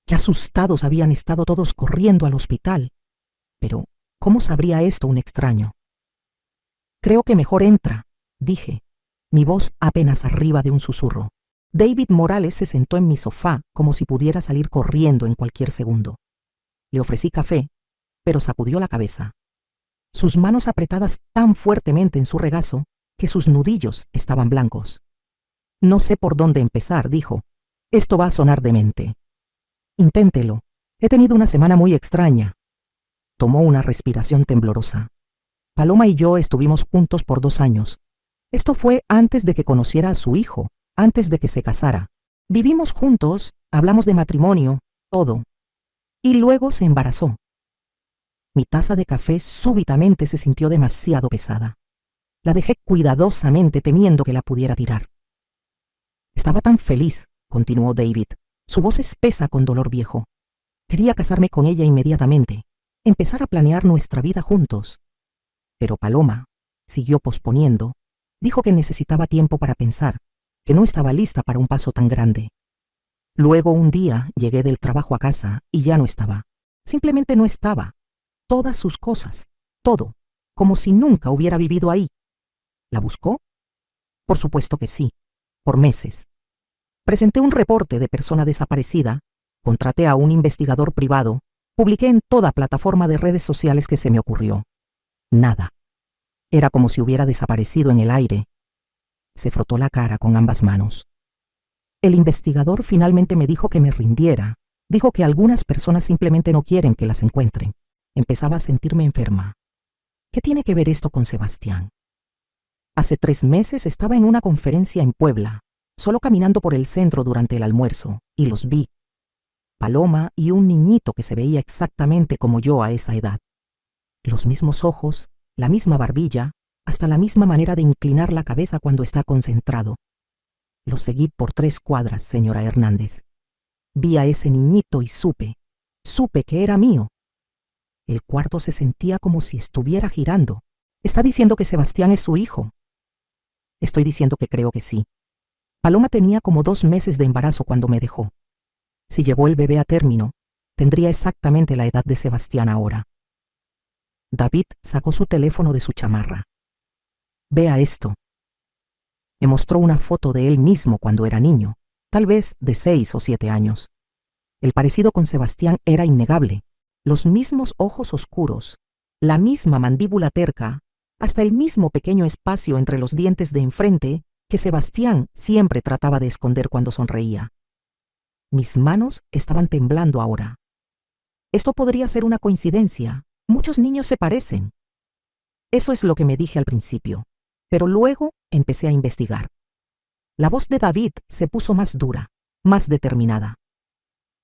Qué asustados habían estado todos corriendo al hospital. Pero, ¿cómo sabría esto un extraño? Creo que mejor entra, dije, mi voz apenas arriba de un susurro. David Morales se sentó en mi sofá como si pudiera salir corriendo en cualquier segundo. Le ofrecí café, pero sacudió la cabeza. Sus manos apretadas tan fuertemente en su regazo que sus nudillos estaban blancos. No sé por dónde empezar, dijo. Esto va a sonar demente. Inténtelo. He tenido una semana muy extraña. Tomó una respiración temblorosa. Paloma y yo estuvimos juntos por 2 años. Esto fue antes de que conociera a su hijo, antes de que se casara. Vivimos juntos, hablamos de matrimonio, todo. Y luego se embarazó. Mi taza de café súbitamente se sintió demasiado pesada. La dejé cuidadosamente temiendo que la pudiera tirar. Estaba tan feliz, continuó David, su voz espesa con dolor viejo. Quería casarme con ella inmediatamente, empezar a planear nuestra vida juntos. Pero Paloma siguió posponiendo, dijo que necesitaba tiempo para pensar, que no estaba lista para un paso tan grande. Luego un día llegué del trabajo a casa y ya no estaba. Simplemente no estaba. Todas sus cosas, todo, como si nunca hubiera vivido ahí. ¿La buscó? Por supuesto que sí, por meses. Presenté un reporte de persona desaparecida, contraté a un investigador privado, publiqué en toda plataforma de redes sociales que se me ocurrió. Nada. Era como si hubiera desaparecido en el aire. Se frotó la cara con ambas manos. El investigador finalmente me dijo que me rindiera. Dijo que algunas personas simplemente no quieren que las encuentren. Empezaba a sentirme enferma. ¿Qué tiene que ver esto con Sebastián? Hace 3 meses estaba en una conferencia en Puebla, solo caminando por el centro durante el almuerzo, y los vi. Paloma y un niñito que se veía exactamente como yo a esa edad. Los mismos ojos, la misma barbilla, hasta la misma manera de inclinar la cabeza cuando está concentrado. Los seguí por 3 cuadras, señora Hernández. Vi a ese niñito y supe que era mío. El cuarto se sentía como si estuviera girando. ¿Está diciendo que Sebastián es su hijo? Estoy diciendo que creo que sí. Paloma tenía como 2 meses de embarazo cuando me dejó. Si llevó el bebé a término, tendría exactamente la edad de Sebastián ahora. David sacó su teléfono de su chamarra. Vea esto. Me mostró una foto de él mismo cuando era niño, tal vez de 6 o 7 años. El parecido con Sebastián era innegable. Los mismos ojos oscuros, la misma mandíbula terca, hasta el mismo pequeño espacio entre los dientes de enfrente que Sebastián siempre trataba de esconder cuando sonreía. Mis manos estaban temblando ahora. Esto podría ser una coincidencia. Muchos niños se parecen. Eso es lo que me dije al principio, pero luego empecé a investigar. La voz de David se puso más dura, más determinada.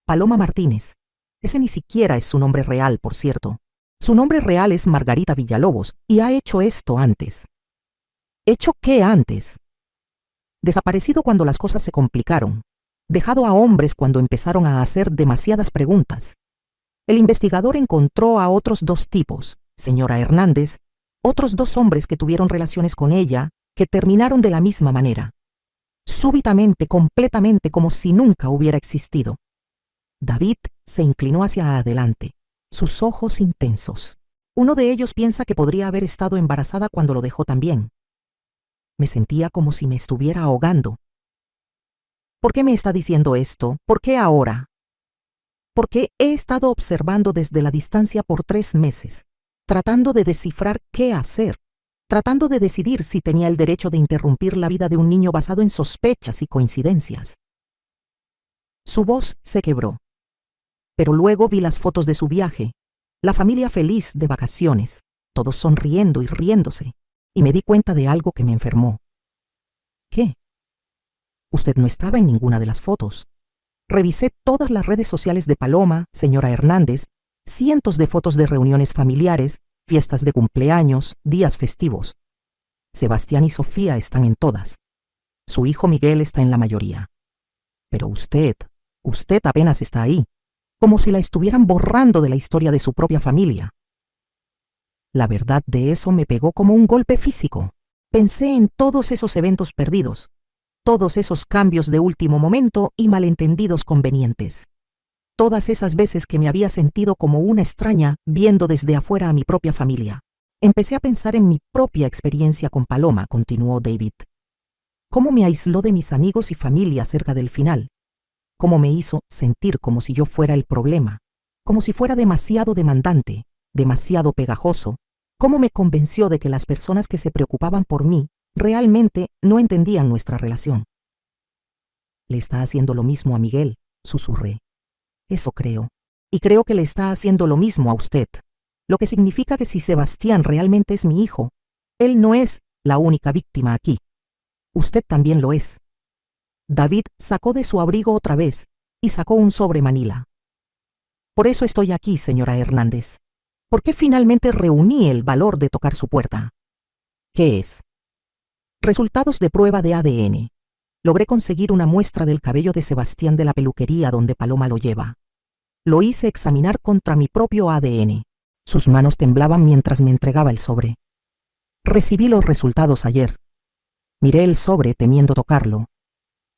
Paloma Martínez. Ese ni siquiera es su nombre real, por cierto. Su nombre real es Margarita Villalobos y ha hecho esto antes. ¿Hecho qué antes? Desaparecido cuando las cosas se complicaron. Dejado a hombres cuando empezaron a hacer demasiadas preguntas. El investigador encontró a otros 2 tipos, señora Hernández, otros 2 hombres que tuvieron relaciones con ella, que terminaron de la misma manera. Súbitamente, completamente, como si nunca hubiera existido. David se inclinó hacia adelante, sus ojos intensos. Uno de ellos piensa que podría haber estado embarazada cuando lo dejó también. Me sentía como si me estuviera ahogando. ¿Por qué me está diciendo esto? ¿Por qué ahora? Porque he estado observando desde la distancia por 3 meses, tratando de descifrar qué hacer, tratando de decidir si tenía el derecho de interrumpir la vida de un niño basado en sospechas y coincidencias. Su voz se quebró. Pero luego vi las fotos de su viaje, la familia feliz de vacaciones, todos sonriendo y riéndose, y me di cuenta de algo que me enfermó. ¿Qué? Usted no estaba en ninguna de las fotos. Revisé todas las redes sociales de Paloma, señora Hernández, cientos de fotos de reuniones familiares, fiestas de cumpleaños, días festivos. Sebastián y Sofía están en todas. Su hijo Miguel está en la mayoría. Pero usted apenas está ahí, como si la estuvieran borrando de la historia de su propia familia. La verdad de eso me pegó como un golpe físico. Pensé en todos esos eventos perdidos, todos esos cambios de último momento y malentendidos convenientes. Todas esas veces que me había sentido como una extraña viendo desde afuera a mi propia familia. Empecé a pensar en mi propia experiencia con Paloma, continuó David. Cómo me aisló de mis amigos y familia cerca del final. Cómo me hizo sentir como si yo fuera el problema, como si fuera demasiado demandante, demasiado pegajoso. Cómo me convenció de que las personas que se preocupaban por mí realmente no entendían nuestra relación. Le está haciendo lo mismo a Miguel, susurré. Eso creo. Y creo que le está haciendo lo mismo a usted. Lo que significa que si Sebastián realmente es mi hijo, él no es la única víctima aquí. Usted también lo es. David sacó de su abrigo otra vez y sacó un sobre Manila. Por eso estoy aquí, señora Hernández. ¿Por qué finalmente reuní el valor de tocar su puerta? ¿Qué es? Resultados de prueba de ADN. Logré conseguir una muestra del cabello de Sebastián de la peluquería donde Paloma lo lleva. Lo hice examinar contra mi propio ADN. Sus manos temblaban mientras me entregaba el sobre. Recibí los resultados ayer. Miré el sobre temiendo tocarlo.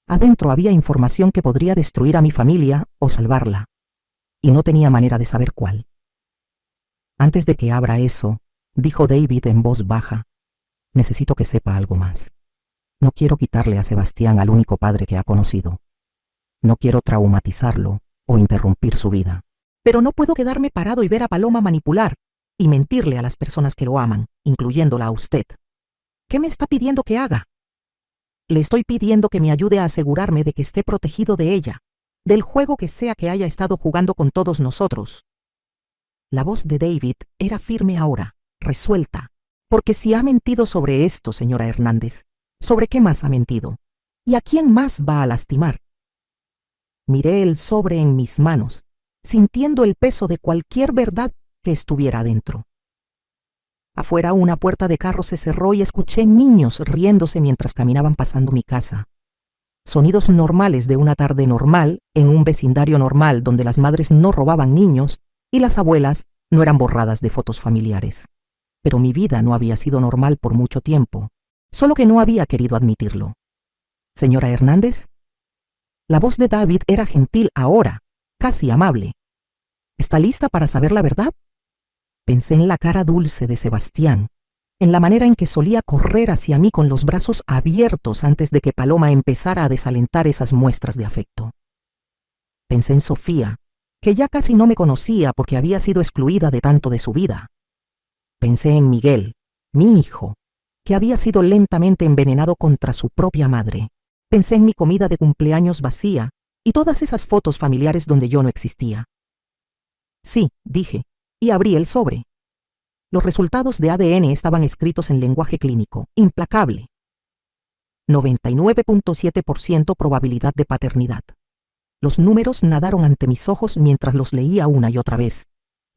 Adentro había información que podría destruir a mi familia o salvarla. Y no tenía manera de saber cuál. Antes de que abra eso, dijo David en voz baja, necesito que sepa algo más. No quiero quitarle a Sebastián al único padre que ha conocido. No quiero traumatizarlo o interrumpir su vida. Pero no puedo quedarme parado y ver a Paloma manipular y mentirle a las personas que lo aman, incluyéndola a usted. ¿Qué me está pidiendo que haga? Le estoy pidiendo que me ayude a asegurarme de que esté protegido de ella, del juego que sea que haya estado jugando con todos nosotros. La voz de David era firme ahora, resuelta, porque si ha mentido sobre esto, señora Hernández, ¿sobre qué más ha mentido? ¿Y a quién más va a lastimar? Miré el sobre en mis manos, sintiendo el peso de cualquier verdad que estuviera adentro. Afuera una puerta de carro se cerró y escuché niños riéndose mientras caminaban pasando mi casa. Sonidos normales de una tarde normal en un vecindario normal donde las madres no robaban niños y las abuelas no eran borradas de fotos familiares. Pero mi vida no había sido normal por mucho tiempo, solo que no había querido admitirlo. ¿Señora Hernández? La voz de David era gentil ahora, casi amable. ¿Está lista para saber la verdad? Pensé en la cara dulce de Sebastián, en la manera en que solía correr hacia mí con los brazos abiertos antes de que Paloma empezara a desalentar esas muestras de afecto. Pensé en Sofía, que ya casi no me conocía porque había sido excluida de tanto de su vida. Pensé en Miguel, mi hijo, que había sido lentamente envenenado contra su propia madre. Pensé en mi comida de cumpleaños vacía y todas esas fotos familiares donde yo no existía. Sí, dije, y abrí el sobre. Los resultados de ADN estaban escritos en lenguaje clínico, implacable. 99.7% probabilidad de paternidad. Los números nadaron ante mis ojos mientras los leía una y otra vez,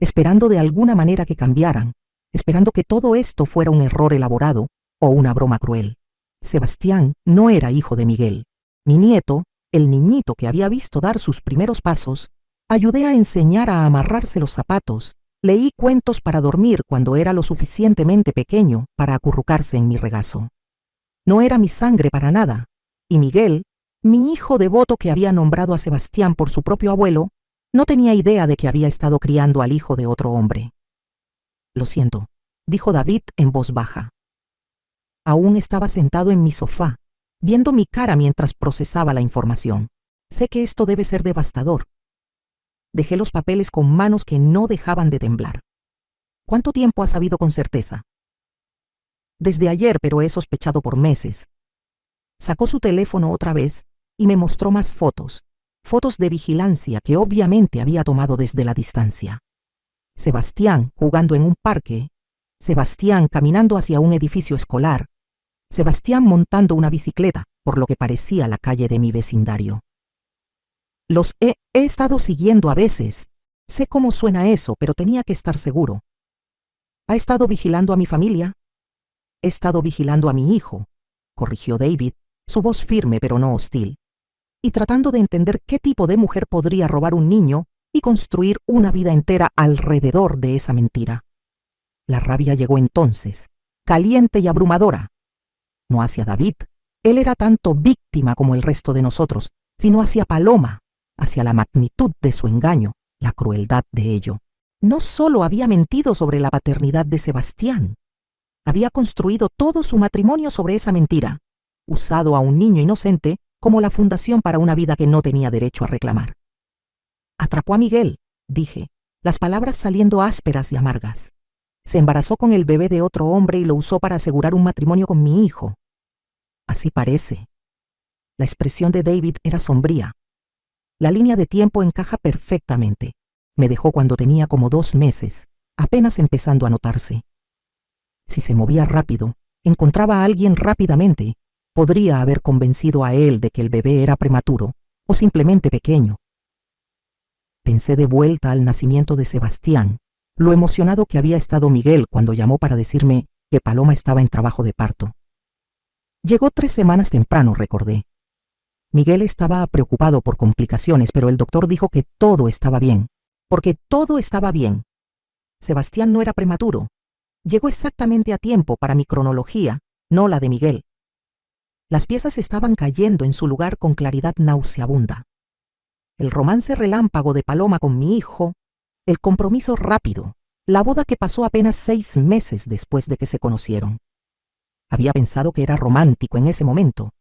esperando de alguna manera que cambiaran, esperando que todo esto fuera un error elaborado o una broma cruel. Sebastián no era hijo de Miguel. Mi nieto, el niñito que había visto dar sus primeros pasos, ayudé a enseñar a amarrarse los zapatos, leí cuentos para dormir cuando era lo suficientemente pequeño para acurrucarse en mi regazo. No era mi sangre para nada, y Miguel, mi hijo devoto que había nombrado a Sebastián por su propio abuelo, no tenía idea de que había estado criando al hijo de otro hombre. Lo siento, dijo David en voz baja. Aún estaba sentado en mi sofá, viendo mi cara mientras procesaba la información. Sé que esto debe ser devastador. Dejé los papeles con manos que no dejaban de temblar. ¿Cuánto tiempo has sabido con certeza? Desde ayer, pero he sospechado por meses. Sacó su teléfono otra vez y me mostró más fotos, fotos de vigilancia que obviamente había tomado desde la distancia. Sebastián jugando en un parque, Sebastián caminando hacia un edificio escolar, Sebastián montando una bicicleta por lo que parecía la calle de mi vecindario. Los he estado siguiendo a veces. Sé cómo suena eso, pero tenía que estar seguro. ¿Ha estado vigilando a mi familia? He estado vigilando a mi hijo, corrigió David, su voz firme pero no hostil, y tratando de entender qué tipo de mujer podría robar un niño y construir una vida entera alrededor de esa mentira. La rabia llegó entonces, caliente y abrumadora. No hacia David, él era tanto víctima como el resto de nosotros, sino hacia Paloma, hacia la magnitud de su engaño, la crueldad de ello. No solo había mentido sobre la paternidad de Sebastián, había construido todo su matrimonio sobre esa mentira, usado a un niño inocente como la fundación para una vida que no tenía derecho a reclamar. Atrapó a Miguel, dije, las palabras saliendo ásperas y amargas. Se embarazó con el bebé de otro hombre y lo usó para asegurar un matrimonio con mi hijo. Así parece. La expresión de David era sombría. La línea de tiempo encaja perfectamente. Me dejó cuando tenía como 2 meses, apenas empezando a notarse. Si se movía rápido, encontraba a alguien rápidamente, podría haber convencido a él de que el bebé era prematuro o simplemente pequeño. Pensé de vuelta al nacimiento de Sebastián, lo emocionado que había estado Miguel cuando llamó para decirme que Paloma estaba en trabajo de parto. Llegó 3 semanas temprano, recordé. Miguel estaba preocupado por complicaciones, pero el doctor dijo que todo estaba bien, porque todo estaba bien. Sebastián no era prematuro. Llegó exactamente a tiempo para mi cronología, no la de Miguel. Las piezas estaban cayendo en su lugar con claridad nauseabunda. El romance relámpago de Paloma con mi hijo, el compromiso rápido, la boda que pasó apenas 6 meses después de que se conocieron. Había pensado que era romántico en ese momento,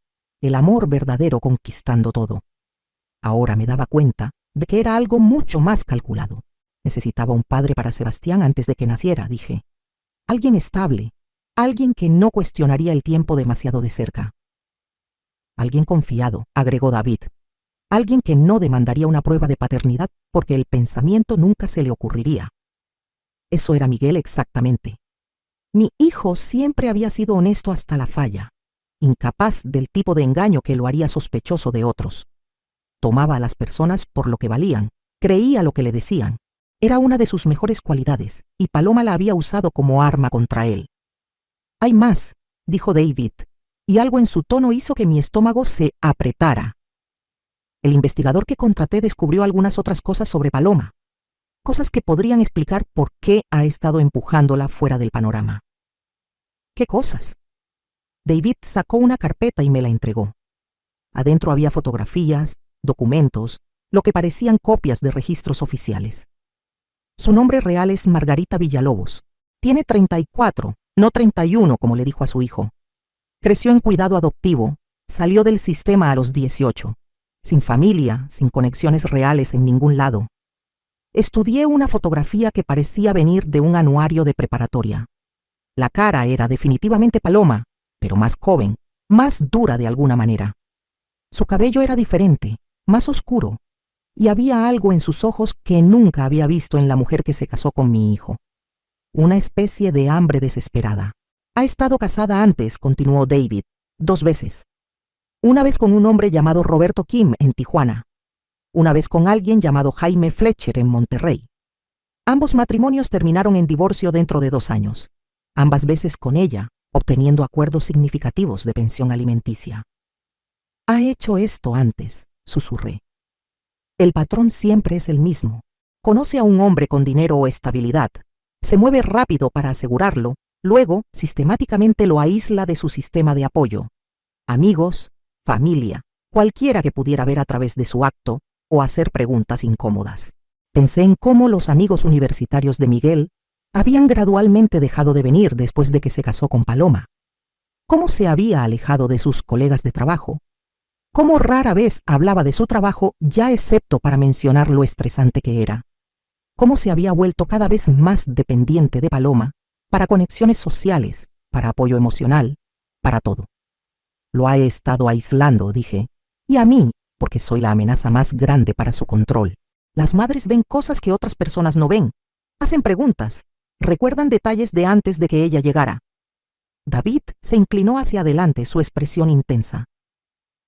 el amor verdadero conquistando todo. Ahora me daba cuenta de que era algo mucho más calculado. Necesitaba un padre para Sebastián antes de que naciera, dije. Alguien estable, alguien que no cuestionaría el tiempo demasiado de cerca. Alguien confiado, agregó David. Alguien que no demandaría una prueba de paternidad porque el pensamiento nunca se le ocurriría. Eso era Miguel exactamente. Mi hijo siempre había sido honesto hasta la falla, incapaz del tipo de engaño que lo haría sospechoso de otros. Tomaba a las personas por lo que valían, creía lo que le decían. Era una de sus mejores cualidades, y Paloma la había usado como arma contra él. Hay más, dijo David, y algo en su tono hizo que mi estómago se apretara. El investigador que contraté descubrió algunas otras cosas sobre Paloma, cosas que podrían explicar por qué ha estado empujándola fuera del panorama. ¿Qué cosas? David sacó una carpeta y me la entregó. Adentro había fotografías, documentos, lo que parecían copias de registros oficiales. Su nombre real es Margarita Villalobos. Tiene 34, no 31, como le dijo a su hijo. Creció en cuidado adoptivo, salió del sistema a los 18, sin familia, sin conexiones reales en ningún lado. Estudié una fotografía que parecía venir de un anuario de preparatoria. La cara era definitivamente Paloma, pero más joven, más dura de alguna manera. Su cabello era diferente, más oscuro, y había algo en sus ojos que nunca había visto en la mujer que se casó con mi hijo. Una especie de hambre desesperada. Ha estado casada antes, continuó David, 2 veces. Una vez con un hombre llamado Roberto Kim en Tijuana. Una vez con alguien llamado Jaime Fletcher en Monterrey. Ambos matrimonios terminaron en divorcio dentro de 2 años. Ambas veces con ella, obteniendo acuerdos significativos de pensión alimenticia. Ha hecho esto antes, susurré. El patrón siempre es el mismo. Conoce a un hombre con dinero o estabilidad, se mueve rápido para asegurarlo, luego sistemáticamente lo aísla de su sistema de apoyo. Amigos, familia, cualquiera que pudiera ver a través de su acto o hacer preguntas incómodas. Pensé en cómo los amigos universitarios de Miguel habían gradualmente dejado de venir después de que se casó con Paloma. Cómo se había alejado de sus colegas de trabajo. Cómo rara vez hablaba de su trabajo, ya excepto para mencionar lo estresante que era. Cómo se había vuelto cada vez más dependiente de Paloma para conexiones sociales, para apoyo emocional, para todo. Lo ha estado aislando, dije, y a mí, porque soy la amenaza más grande para su control. Las madres ven cosas que otras personas no ven, hacen preguntas, recuerdan detalles de antes de que ella llegara. David se inclinó hacia adelante, su expresión intensa.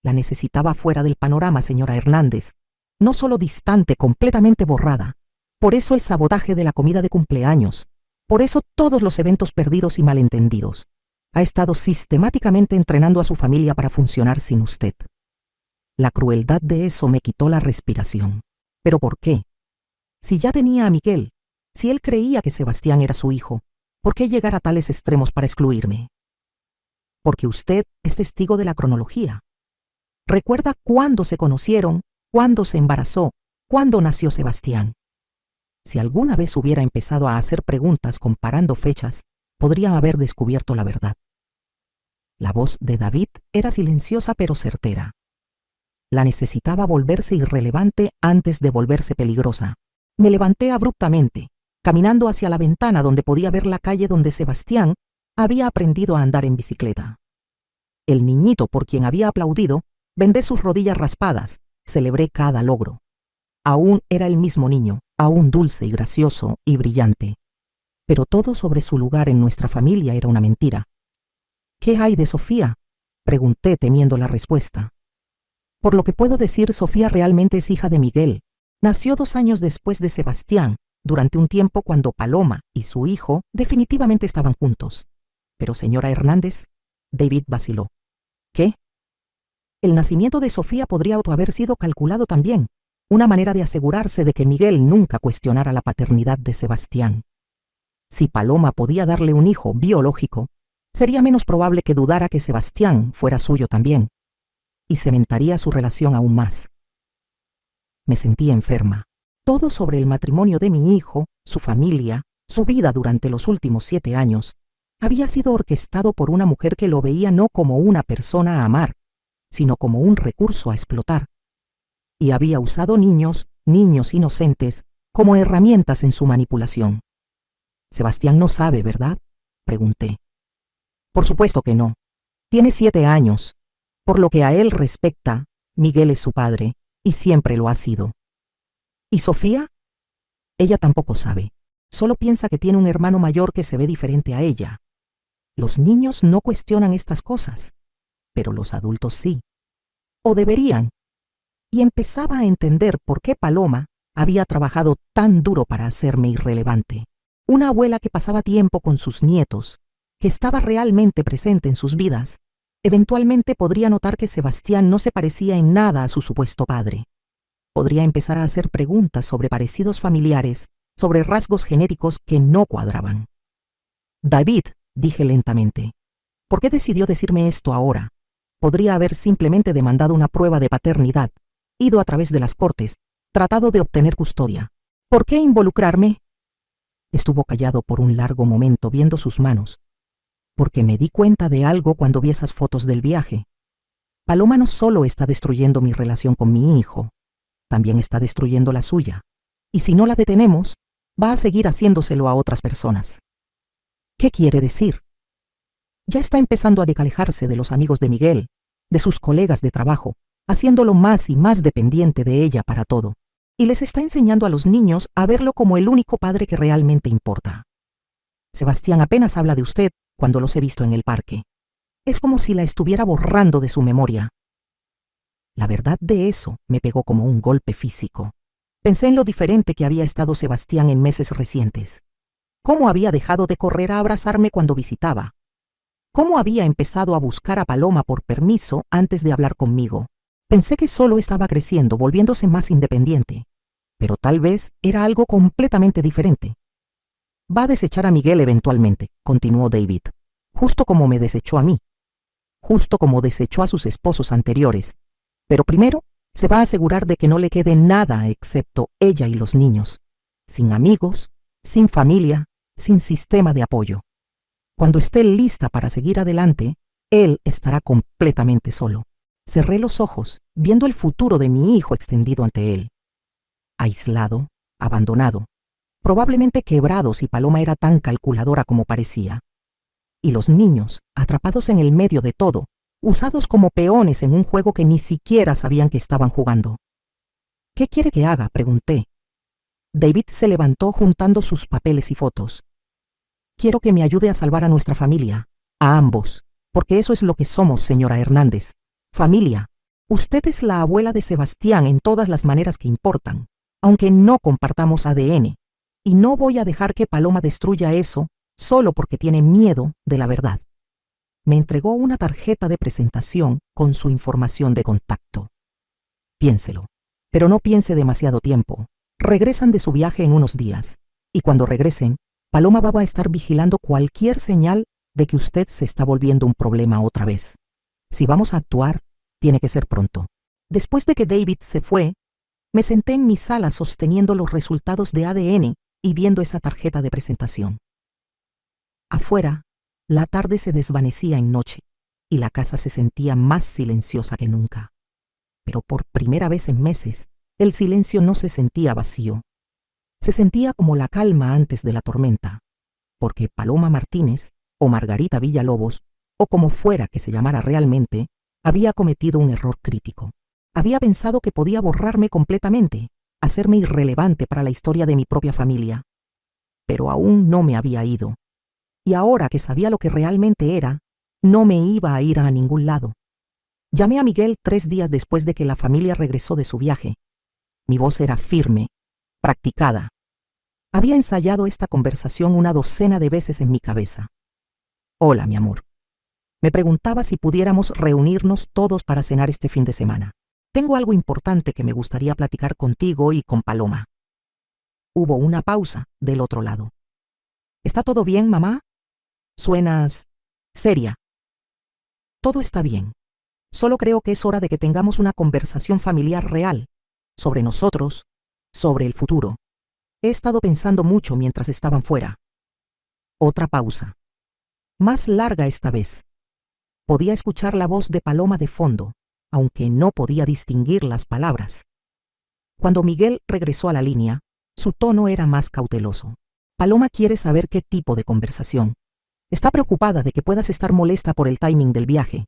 La necesitaba fuera del panorama, señora Hernández, no solo distante, completamente borrada. Por eso el sabotaje de la comida de cumpleaños, por eso todos los eventos perdidos y malentendidos. Ha estado sistemáticamente entrenando a su familia para funcionar sin usted. La crueldad de eso me quitó la respiración. ¿Pero por qué? Si ya tenía a Miguel, si él creía que Sebastián era su hijo, ¿por qué llegar a tales extremos para excluirme? Porque usted es testigo de la cronología. Recuerda cuándo se conocieron, cuándo se embarazó, cuándo nació Sebastián. Si alguna vez hubiera empezado a hacer preguntas comparando fechas, podría haber descubierto la verdad. La voz de David era silenciosa pero certera. La necesitaba volverse irrelevante antes de volverse peligrosa. Me levanté abruptamente, caminando hacia la ventana donde podía ver la calle donde Sebastián había aprendido a andar en bicicleta. El niñito por quien había aplaudido, vendé sus rodillas raspadas, celebré cada logro. Aún era el mismo niño, aún dulce y gracioso y brillante. Pero todo sobre su lugar en nuestra familia era una mentira. ¿Qué hay de Sofía?, pregunté temiendo la respuesta. Por lo que puedo decir, Sofía realmente es hija de Miguel. Nació 2 años después de Sebastián, durante un tiempo cuando Paloma y su hijo definitivamente estaban juntos. Pero señora Hernández, David vaciló. ¿Qué? El nacimiento de Sofía podría haber sido calculado también, una manera de asegurarse de que Miguel nunca cuestionara la paternidad de Sebastián. Si Paloma podía darle un hijo biológico, sería menos probable que dudara que Sebastián fuera suyo también, y cementaría su relación aún más. Me sentí enferma. Todo sobre el matrimonio de mi hijo, su familia, su vida durante los últimos 7 años, había sido orquestado por una mujer que lo veía no como una persona a amar, sino como un recurso a explotar. Y había usado niños inocentes, como herramientas en su manipulación. Sebastián no sabe, ¿verdad?, pregunté. Por supuesto que no. Tiene 7 años. Por lo que a él respecta, Miguel es su padre, y siempre lo ha sido. ¿Y Sofía? Ella tampoco sabe. Solo piensa que tiene un hermano mayor que se ve diferente a ella. Los niños no cuestionan estas cosas, pero los adultos sí. O deberían. Y empezaba a entender por qué Paloma había trabajado tan duro para hacerme irrelevante. Una abuela que pasaba tiempo con sus nietos, que estaba realmente presente en sus vidas, eventualmente podría notar que Sebastián no se parecía en nada a su supuesto padre. Podría empezar a hacer preguntas sobre parecidos familiares, sobre rasgos genéticos que no cuadraban. David, dije lentamente, ¿por qué decidió decirme esto ahora? Podría haber simplemente demandado una prueba de paternidad, ido a través de las cortes, tratado de obtener custodia. ¿Por qué involucrarme? Estuvo callado por un largo momento viendo sus manos. Porque me di cuenta de algo cuando vi esas fotos del viaje. Paloma no solo está destruyendo mi relación con mi hijo, también está destruyendo la suya. y si no la detenemos, va a seguir haciéndoselo a otras personas. ¿Qué quiere decir? Ya está empezando a alejarse de los amigos de Miguel, de sus colegas de trabajo, haciéndolo más y más dependiente de ella para todo, y les está enseñando a los niños a verlo como el único padre que realmente importa. Sebastián apenas habla de usted cuando los he visto en el parque. Es como si la estuviera borrando de su memoria. La verdad de eso me pegó como un golpe físico. Pensé en lo diferente que había estado Sebastián en meses recientes. Cómo había dejado de correr a abrazarme cuando visitaba. Cómo había empezado a buscar a Paloma por permiso antes de hablar conmigo. Pensé que solo estaba creciendo, volviéndose más independiente. Pero tal vez era algo completamente diferente. Va a desechar a Miguel eventualmente, continuó David, justo como me desechó a mí. Justo como desechó a sus esposos anteriores. Pero primero se va a asegurar de que no le quede nada excepto ella y los niños, sin amigos, sin familia, sin sistema de apoyo. Cuando esté lista para seguir adelante, él estará completamente solo. Cerré los ojos, viendo el futuro de mi hijo extendido ante él. Aislado, abandonado, probablemente quebrado si Paloma era tan calculadora como parecía. Y los niños, atrapados en el medio de todo, usados como peones en un juego que ni siquiera sabían que estaban jugando. ¿Qué quiere que haga?, pregunté. David se levantó juntando sus papeles y fotos. Quiero que me ayude a salvar a nuestra familia, a ambos, porque eso es lo que somos, señora Hernández. Familia. Usted es la abuela de Sebastián en todas las maneras que importan, aunque no compartamos ADN, y no voy a dejar que Paloma destruya eso solo porque tiene miedo de la verdad. Me entregó una tarjeta de presentación con su información de contacto. Piénselo, pero no piense demasiado tiempo. Regresan de su viaje en unos días, y cuando regresen, Paloma va a estar vigilando cualquier señal de que usted se está volviendo un problema otra vez. Si vamos a actuar, tiene que ser pronto. Después de que David se fue, me senté en mi sala sosteniendo los resultados de ADN y viendo esa tarjeta de presentación. Afuera, la tarde se desvanecía en noche y la casa se sentía más silenciosa que nunca. Pero por primera vez en meses, el silencio no se sentía vacío. Se sentía como la calma antes de la tormenta, porque Paloma Martínez o Margarita Villalobos, o como fuera que se llamara realmente, había cometido un error crítico. Había pensado que podía borrarme completamente, hacerme irrelevante para la historia de mi propia familia. Pero aún no me había ido. Y ahora que sabía lo que realmente era, no me iba a ir a ningún lado. Llamé a Miguel 3 días después de que la familia regresó de su viaje. Mi voz era firme, practicada. Había ensayado esta conversación una docena de veces en mi cabeza. Hola, mi amor. Me preguntaba si pudiéramos reunirnos todos para cenar este fin de semana. Tengo algo importante que me gustaría platicar contigo y con Paloma. Hubo una pausa del otro lado. ¿Está todo bien, mamá? Suenas seria. Todo está bien. Solo creo que es hora de que tengamos una conversación familiar real, sobre nosotros, sobre el futuro. He estado pensando mucho mientras estaban fuera. Otra pausa. Más larga esta vez. Podía escuchar la voz de Paloma de fondo, aunque no podía distinguir las palabras. Cuando Miguel regresó a la línea, su tono era más cauteloso. Paloma quiere saber qué tipo de conversación. Está preocupada de que puedas estar molesta por el timing del viaje.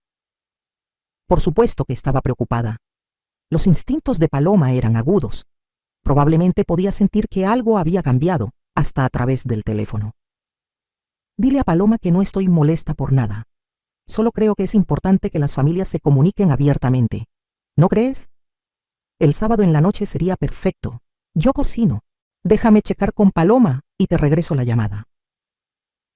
Por supuesto que estaba preocupada. Los instintos de Paloma eran agudos. Probablemente podía sentir que algo había cambiado, hasta a través del teléfono. Dile a Paloma que no estoy molesta por nada. Solo creo que es importante que las familias se comuniquen abiertamente. ¿No crees? El sábado en la noche sería perfecto. Yo cocino. Déjame checar con Paloma y te regreso la llamada.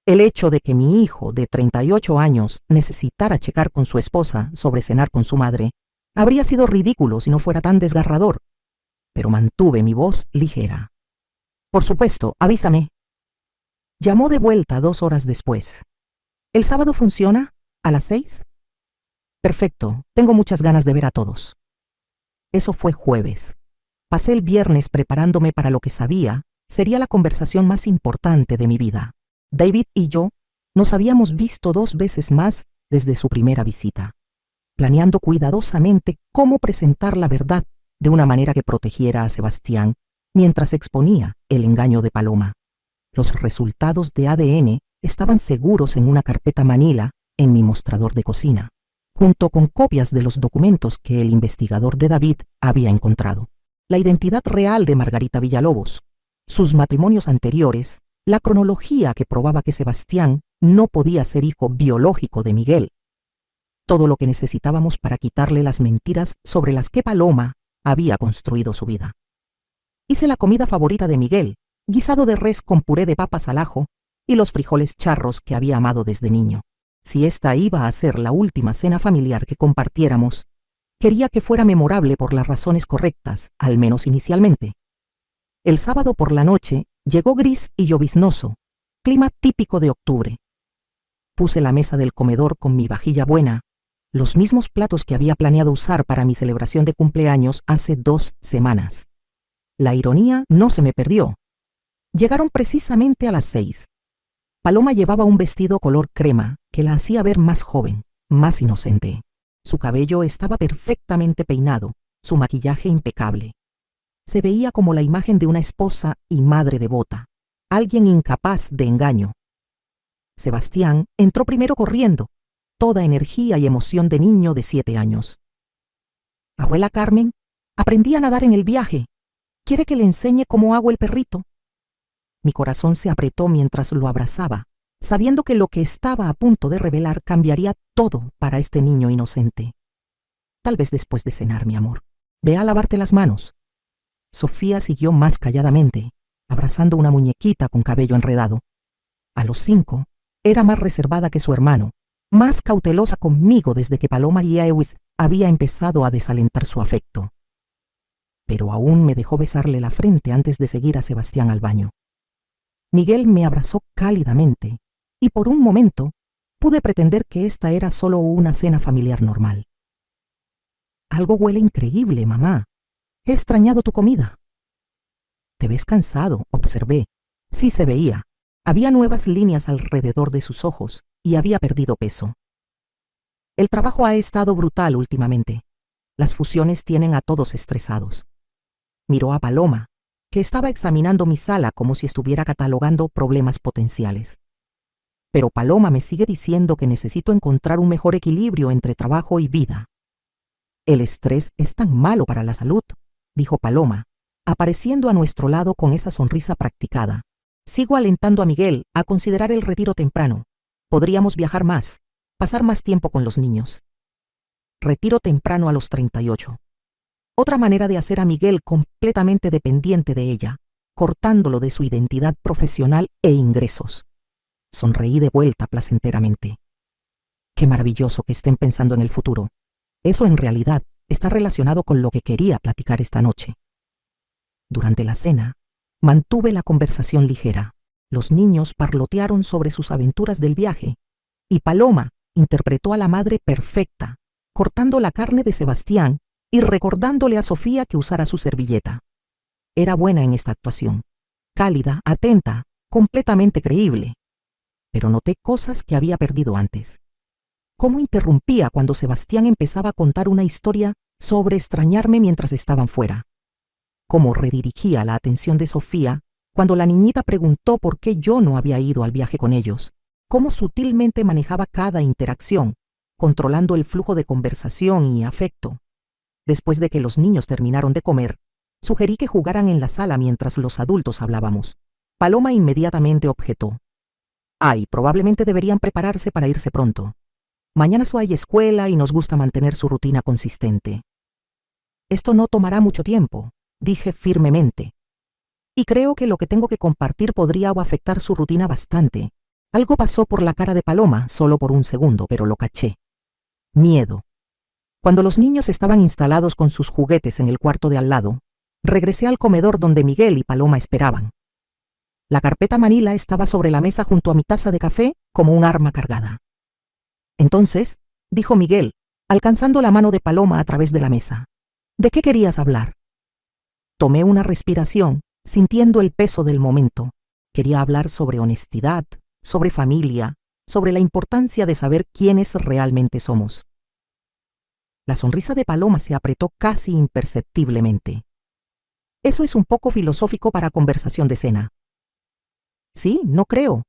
El hecho de que mi hijo de 38 años necesitara checar con su esposa sobre cenar con su madre habría sido ridículo si no fuera tan desgarrador, pero mantuve mi voz ligera. Por supuesto, avísame. Llamó de vuelta 2 horas después. ¿El sábado funciona? ¿A las 6? Perfecto, tengo muchas ganas de ver a todos. Eso fue jueves. Pasé el viernes preparándome para lo que sabía sería la conversación más importante de mi vida. David y yo nos habíamos visto 2 veces más desde su primera visita, planeando cuidadosamente cómo presentar la verdad de una manera que protegiera a Sebastián mientras exponía el engaño de Paloma. Los resultados de ADN estaban seguros en una carpeta Manila en mi mostrador de cocina, junto con copias de los documentos que el investigador de David había encontrado. La identidad real de Margarita Villalobos, sus matrimonios anteriores, la cronología que probaba que Sebastián no podía ser hijo biológico de Miguel. Todo lo que necesitábamos para quitarle las mentiras sobre las que Paloma había construido su vida. Hice la comida favorita de Miguel, guisado de res con puré de papas al ajo y los frijoles charros que había amado desde niño. Si esta iba a ser la última cena familiar que compartiéramos, quería que fuera memorable por las razones correctas, al menos inicialmente. El sábado por la noche llegó gris y lloviznoso, clima típico de octubre. Puse la mesa del comedor con mi vajilla buena, los mismos platos que había planeado usar para mi celebración de cumpleaños hace 2 semanas. La ironía no se me perdió. Llegaron precisamente a las 6. Paloma llevaba un vestido color crema que la hacía ver más joven, más inocente. Su cabello estaba perfectamente peinado, su maquillaje impecable. Se veía como la imagen de una esposa y madre devota, alguien incapaz de engaño. Sebastián entró primero corriendo, toda energía y emoción de niño de 7 años. Abuela Carmen, aprendí a nadar en el viaje. ¿Quiere que le enseñe cómo hago el perrito? Mi corazón se apretó mientras lo abrazaba, sabiendo que lo que estaba a punto de revelar cambiaría todo para este niño inocente. Tal vez después de cenar, mi amor. Ve a lavarte las manos. Sofía siguió más calladamente, abrazando una muñequita con cabello enredado. A los 5, era más reservada que su hermano, más cautelosa conmigo desde que Paloma y Ewis había empezado a desalentar su afecto. Pero aún me dejó besarle la frente antes de seguir a Sebastián al baño. Miguel me abrazó cálidamente, y por un momento pude pretender que esta era solo una cena familiar normal. Algo huele increíble, mamá. He extrañado tu comida. Te ves cansado, observé. Sí se veía. Había nuevas líneas alrededor de sus ojos y había perdido peso. El trabajo ha estado brutal últimamente. Las fusiones tienen a todos estresados. Miró a Paloma, que estaba examinando mi sala como si estuviera catalogando problemas potenciales. Pero Paloma me sigue diciendo que necesito encontrar un mejor equilibrio entre trabajo y vida. El estrés es tan malo para la salud, dijo Paloma, apareciendo a nuestro lado con esa sonrisa practicada. Sigo alentando a Miguel a considerar el retiro temprano. Podríamos viajar más, pasar más tiempo con los niños. Retiro temprano a los 38. Otra manera de hacer a Miguel completamente dependiente de ella, cortándolo de su identidad profesional e ingresos. Sonreí de vuelta placenteramente. Qué maravilloso que estén pensando en el futuro. Eso en realidad está relacionado con lo que quería platicar esta noche. Durante la cena, mantuve la conversación ligera. Los niños parlotearon sobre sus aventuras del viaje, y Paloma interpretó a la madre perfecta, cortando la carne de Sebastián y recordándole a Sofía que usara su servilleta. Era buena en esta actuación, cálida, atenta, completamente creíble. Pero noté cosas que había perdido antes. Cómo interrumpía cuando Sebastián empezaba a contar una historia sobre extrañarme mientras estaban fuera. Cómo redirigía la atención de Sofía cuando la niñita preguntó por qué yo no había ido al viaje con ellos. Cómo sutilmente manejaba cada interacción, controlando el flujo de conversación y afecto. Después de que los niños terminaron de comer, sugerí que jugaran en la sala mientras los adultos hablábamos. Paloma inmediatamente objetó. Ay, probablemente deberían prepararse para irse pronto. Mañana hay escuela y nos gusta mantener su rutina consistente. Esto no tomará mucho tiempo, dije firmemente. Y creo que lo que tengo que compartir podría afectar su rutina bastante. Algo pasó por la cara de Paloma, solo por un segundo, pero lo caché. Miedo. Cuando los niños estaban instalados con sus juguetes en el cuarto de al lado, regresé al comedor donde Miguel y Paloma esperaban. La carpeta Manila estaba sobre la mesa junto a mi taza de café como un arma cargada. Entonces, dijo Miguel, alcanzando la mano de Paloma a través de la mesa. ¿De qué querías hablar? Tomé una respiración, sintiendo el peso del momento. Quería hablar sobre honestidad, sobre familia, sobre la importancia de saber quiénes realmente somos. La sonrisa de Paloma se apretó casi imperceptiblemente. Eso es un poco filosófico para conversación de cena. Sí, no creo.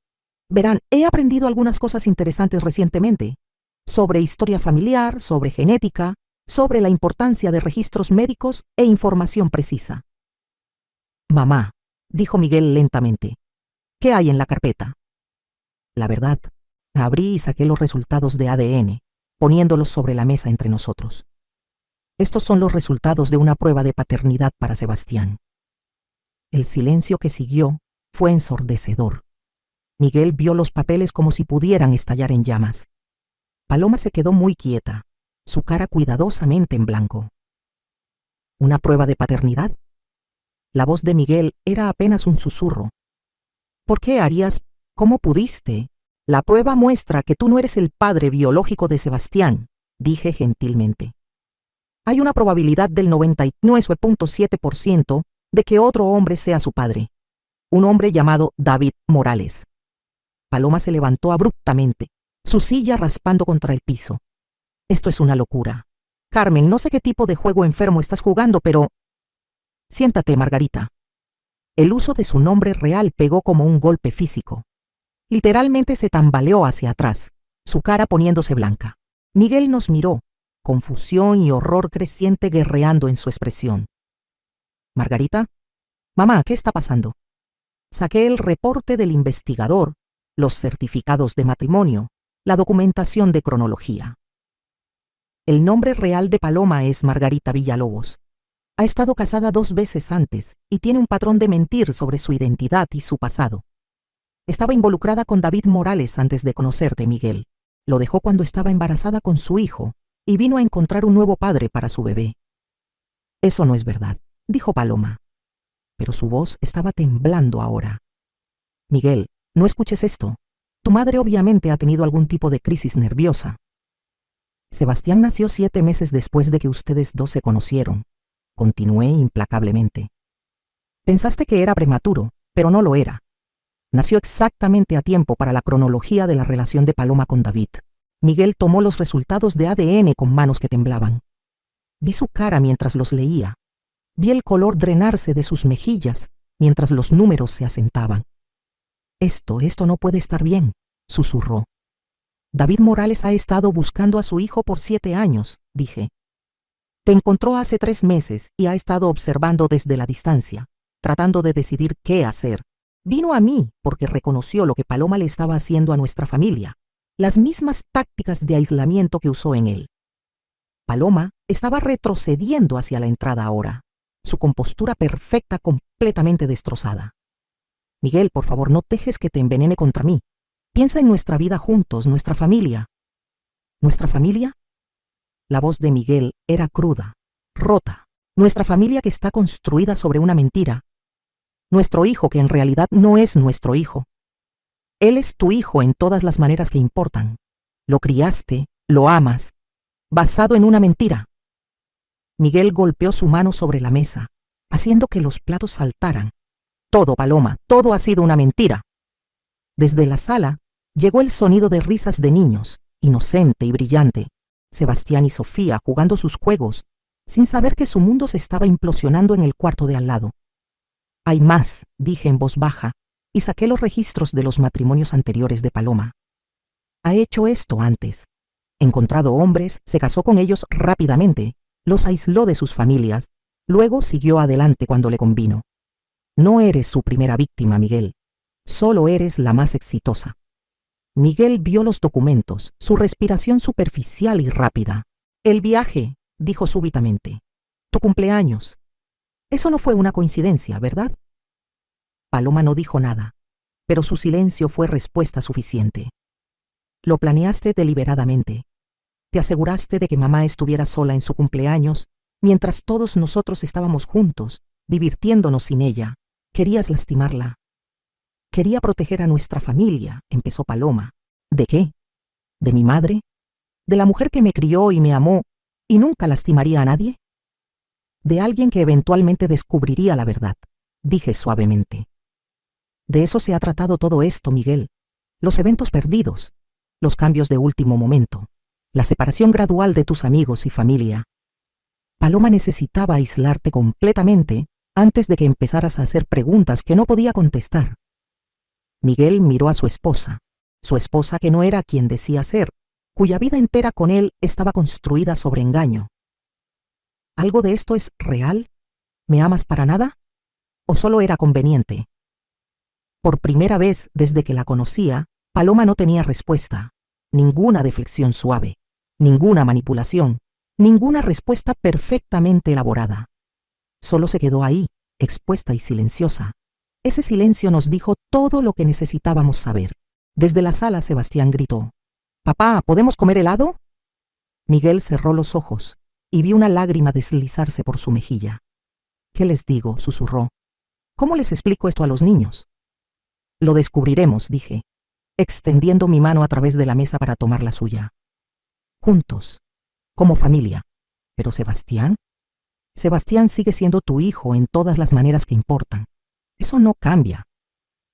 Verán, he aprendido algunas cosas interesantes recientemente. Sobre historia familiar, sobre genética, sobre la importancia de registros médicos e información precisa. Mamá, dijo Miguel lentamente, ¿qué hay en la carpeta? La verdad, abrí y saqué los resultados de ADN, poniéndolos sobre la mesa entre nosotros. Estos son los resultados de una prueba de paternidad para Sebastián. El silencio que siguió fue ensordecedor. Miguel vio los papeles como si pudieran estallar en llamas. Paloma se quedó muy quieta, su cara cuidadosamente en blanco. ¿Una prueba de paternidad? La voz de Miguel era apenas un susurro. ¿Por qué harías? ¿Cómo pudiste? La prueba muestra que tú no eres el padre biológico de Sebastián, dije gentilmente. Hay una probabilidad del 99.7% de que otro hombre sea su padre. Un hombre llamado David Morales. Paloma se levantó abruptamente, su silla raspando contra el piso. Esto es una locura. Carmen, no sé qué tipo de juego enfermo estás jugando, pero... Siéntate, Margarita. El uso de su nombre real pegó como un golpe físico. Literalmente se tambaleó hacia atrás, su cara poniéndose blanca. Miguel nos miró, confusión y horror creciente guerreando en su expresión. Margarita, mamá, ¿qué está pasando? Saqué el reporte del investigador, los certificados de matrimonio, la documentación de cronología. El nombre real de Paloma es Margarita Villalobos. Ha estado casada 2 veces antes y tiene un patrón de mentir sobre su identidad y su pasado. Estaba involucrada con David Morales antes de conocerte, Miguel. Lo dejó cuando estaba embarazada con su hijo y vino a encontrar un nuevo padre para su bebé. Eso no es verdad, dijo Paloma. Pero su voz estaba temblando ahora. Miguel, no escuches esto. Tu madre obviamente ha tenido algún tipo de crisis nerviosa. Sebastián nació 7 meses después de que ustedes dos se conocieron. Continué implacablemente. Pensaste que era prematuro, pero no lo era. Nació exactamente a tiempo para la cronología de la relación de Paloma con David. Miguel tomó los resultados de ADN con manos que temblaban. Vi su cara mientras los leía. Vi el color drenarse de sus mejillas mientras los números se asentaban. Esto no puede estar bien, susurró. David Morales ha estado buscando a su hijo por 7 años, dije. Te encontró hace 3 meses y ha estado observando desde la distancia, tratando de decidir qué hacer. Vino a mí porque reconoció lo que Paloma le estaba haciendo a nuestra familia, las mismas tácticas de aislamiento que usó en él. Paloma estaba retrocediendo hacia la entrada ahora, su compostura perfecta completamente destrozada. Miguel, por favor, no dejes que te envenene contra mí. Piensa en nuestra vida juntos, nuestra familia. ¿Nuestra familia? La voz de Miguel era cruda, rota. Nuestra familia que está construida sobre una mentira. Nuestro hijo que en realidad no es nuestro hijo. Él es tu hijo en todas las maneras que importan. Lo criaste, lo amas, basado en una mentira. Miguel golpeó su mano sobre la mesa, haciendo que los platos saltaran. Todo, Paloma, todo ha sido una mentira. Desde la sala llegó el sonido de risas de niños, inocente y brillante. Sebastián y Sofía jugando sus juegos, sin saber que su mundo se estaba implosionando en el cuarto de al lado. Hay más, dije en voz baja, y saqué los registros de los matrimonios anteriores de Paloma. Ha hecho esto antes. Encontrado hombres, se casó con ellos rápidamente, los aisló de sus familias, luego siguió adelante cuando le convino. No eres su primera víctima, Miguel. Solo eres la más exitosa. Miguel vio los documentos, su respiración superficial y rápida. El viaje, dijo súbitamente. Tu cumpleaños. Eso no fue una coincidencia, ¿verdad? Paloma no dijo nada, pero su silencio fue respuesta suficiente. Lo planeaste deliberadamente. Te aseguraste de que mamá estuviera sola en su cumpleaños, mientras todos nosotros estábamos juntos, divirtiéndonos sin ella. Querías lastimarla. Quería proteger a nuestra familia, empezó Paloma. ¿De qué? ¿De mi madre? ¿De la mujer que me crió y me amó y nunca lastimaría a nadie? De alguien que eventualmente descubriría la verdad, dije suavemente. De eso se ha tratado todo esto, Miguel. Los eventos perdidos, los cambios de último momento, la separación gradual de tus amigos y familia. Paloma necesitaba aislarte completamente antes de que empezaras a hacer preguntas que no podía contestar. Miguel miró a su esposa que no era quien decía ser, cuya vida entera con él estaba construida sobre engaño. ¿Algo de esto es real? ¿Me amas para nada? ¿O solo era conveniente? Por primera vez desde que la conocía, Paloma no tenía respuesta, ninguna deflexión suave, ninguna manipulación, ninguna respuesta perfectamente elaborada. Solo se quedó ahí, expuesta y silenciosa. Ese silencio nos dijo todo lo que necesitábamos saber. Desde la sala, Sebastián gritó: «Papá, ¿podemos comer helado?». Miguel cerró los ojos y vio una lágrima deslizarse por su mejilla. «¿Qué les digo?», susurró. «¿Cómo les explico esto a los niños?». «Lo descubriremos», dije, extendiendo mi mano a través de la mesa para tomar la suya. «Juntos, como familia. Pero Sebastián sigue siendo tu hijo en todas las maneras que importan. Eso no cambia.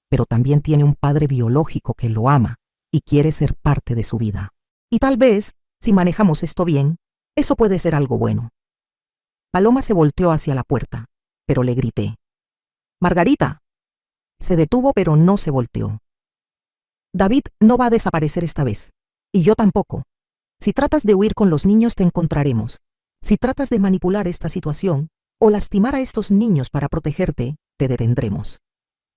Pero también tiene un padre biológico que lo ama y quiere ser parte de su vida. Y tal vez, si manejamos esto bien, eso puede ser algo bueno». Paloma se volteó hacia la puerta, pero le grité: «Margarita». Se detuvo, pero no se volteó. «David no va a desaparecer esta vez, y yo tampoco. Si tratas de huir con los niños te encontraremos. Si tratas de manipular esta situación o lastimar a estos niños para protegerte, te detendremos.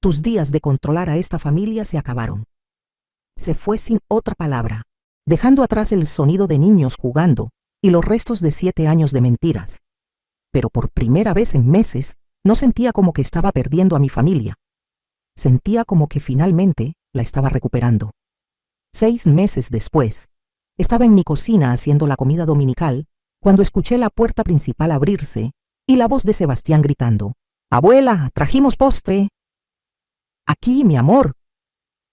Tus días de controlar a esta familia se acabaron». Se fue sin otra palabra, dejando atrás el sonido de niños jugando y los restos de 7 años de mentiras. Pero por primera vez en meses, no sentía como que estaba perdiendo a mi familia. Sentía como que finalmente la estaba recuperando. 6 meses después, estaba en mi cocina haciendo la comida dominical cuando escuché la puerta principal abrirse y la voz de Sebastián gritando: «Abuela, trajimos postre». «Aquí, mi amor»,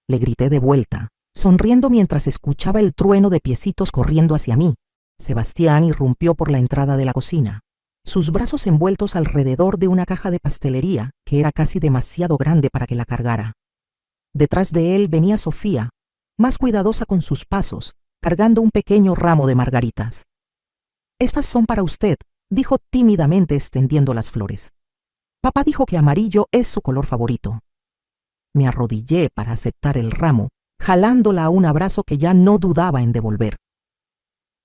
le grité de vuelta, sonriendo mientras escuchaba el trueno de piecitos corriendo hacia mí. Sebastián irrumpió por la entrada de la cocina, sus brazos envueltos alrededor de una caja de pastelería que era casi demasiado grande para que la cargara. Detrás de él venía Sofía, más cuidadosa con sus pasos, cargando un pequeño ramo de margaritas. «Estas son para usted», dijo tímidamente extendiendo las flores. «Papá dijo que amarillo es su color favorito». Me arrodillé para aceptar el ramo, jalándola a un abrazo que ya no dudaba en devolver.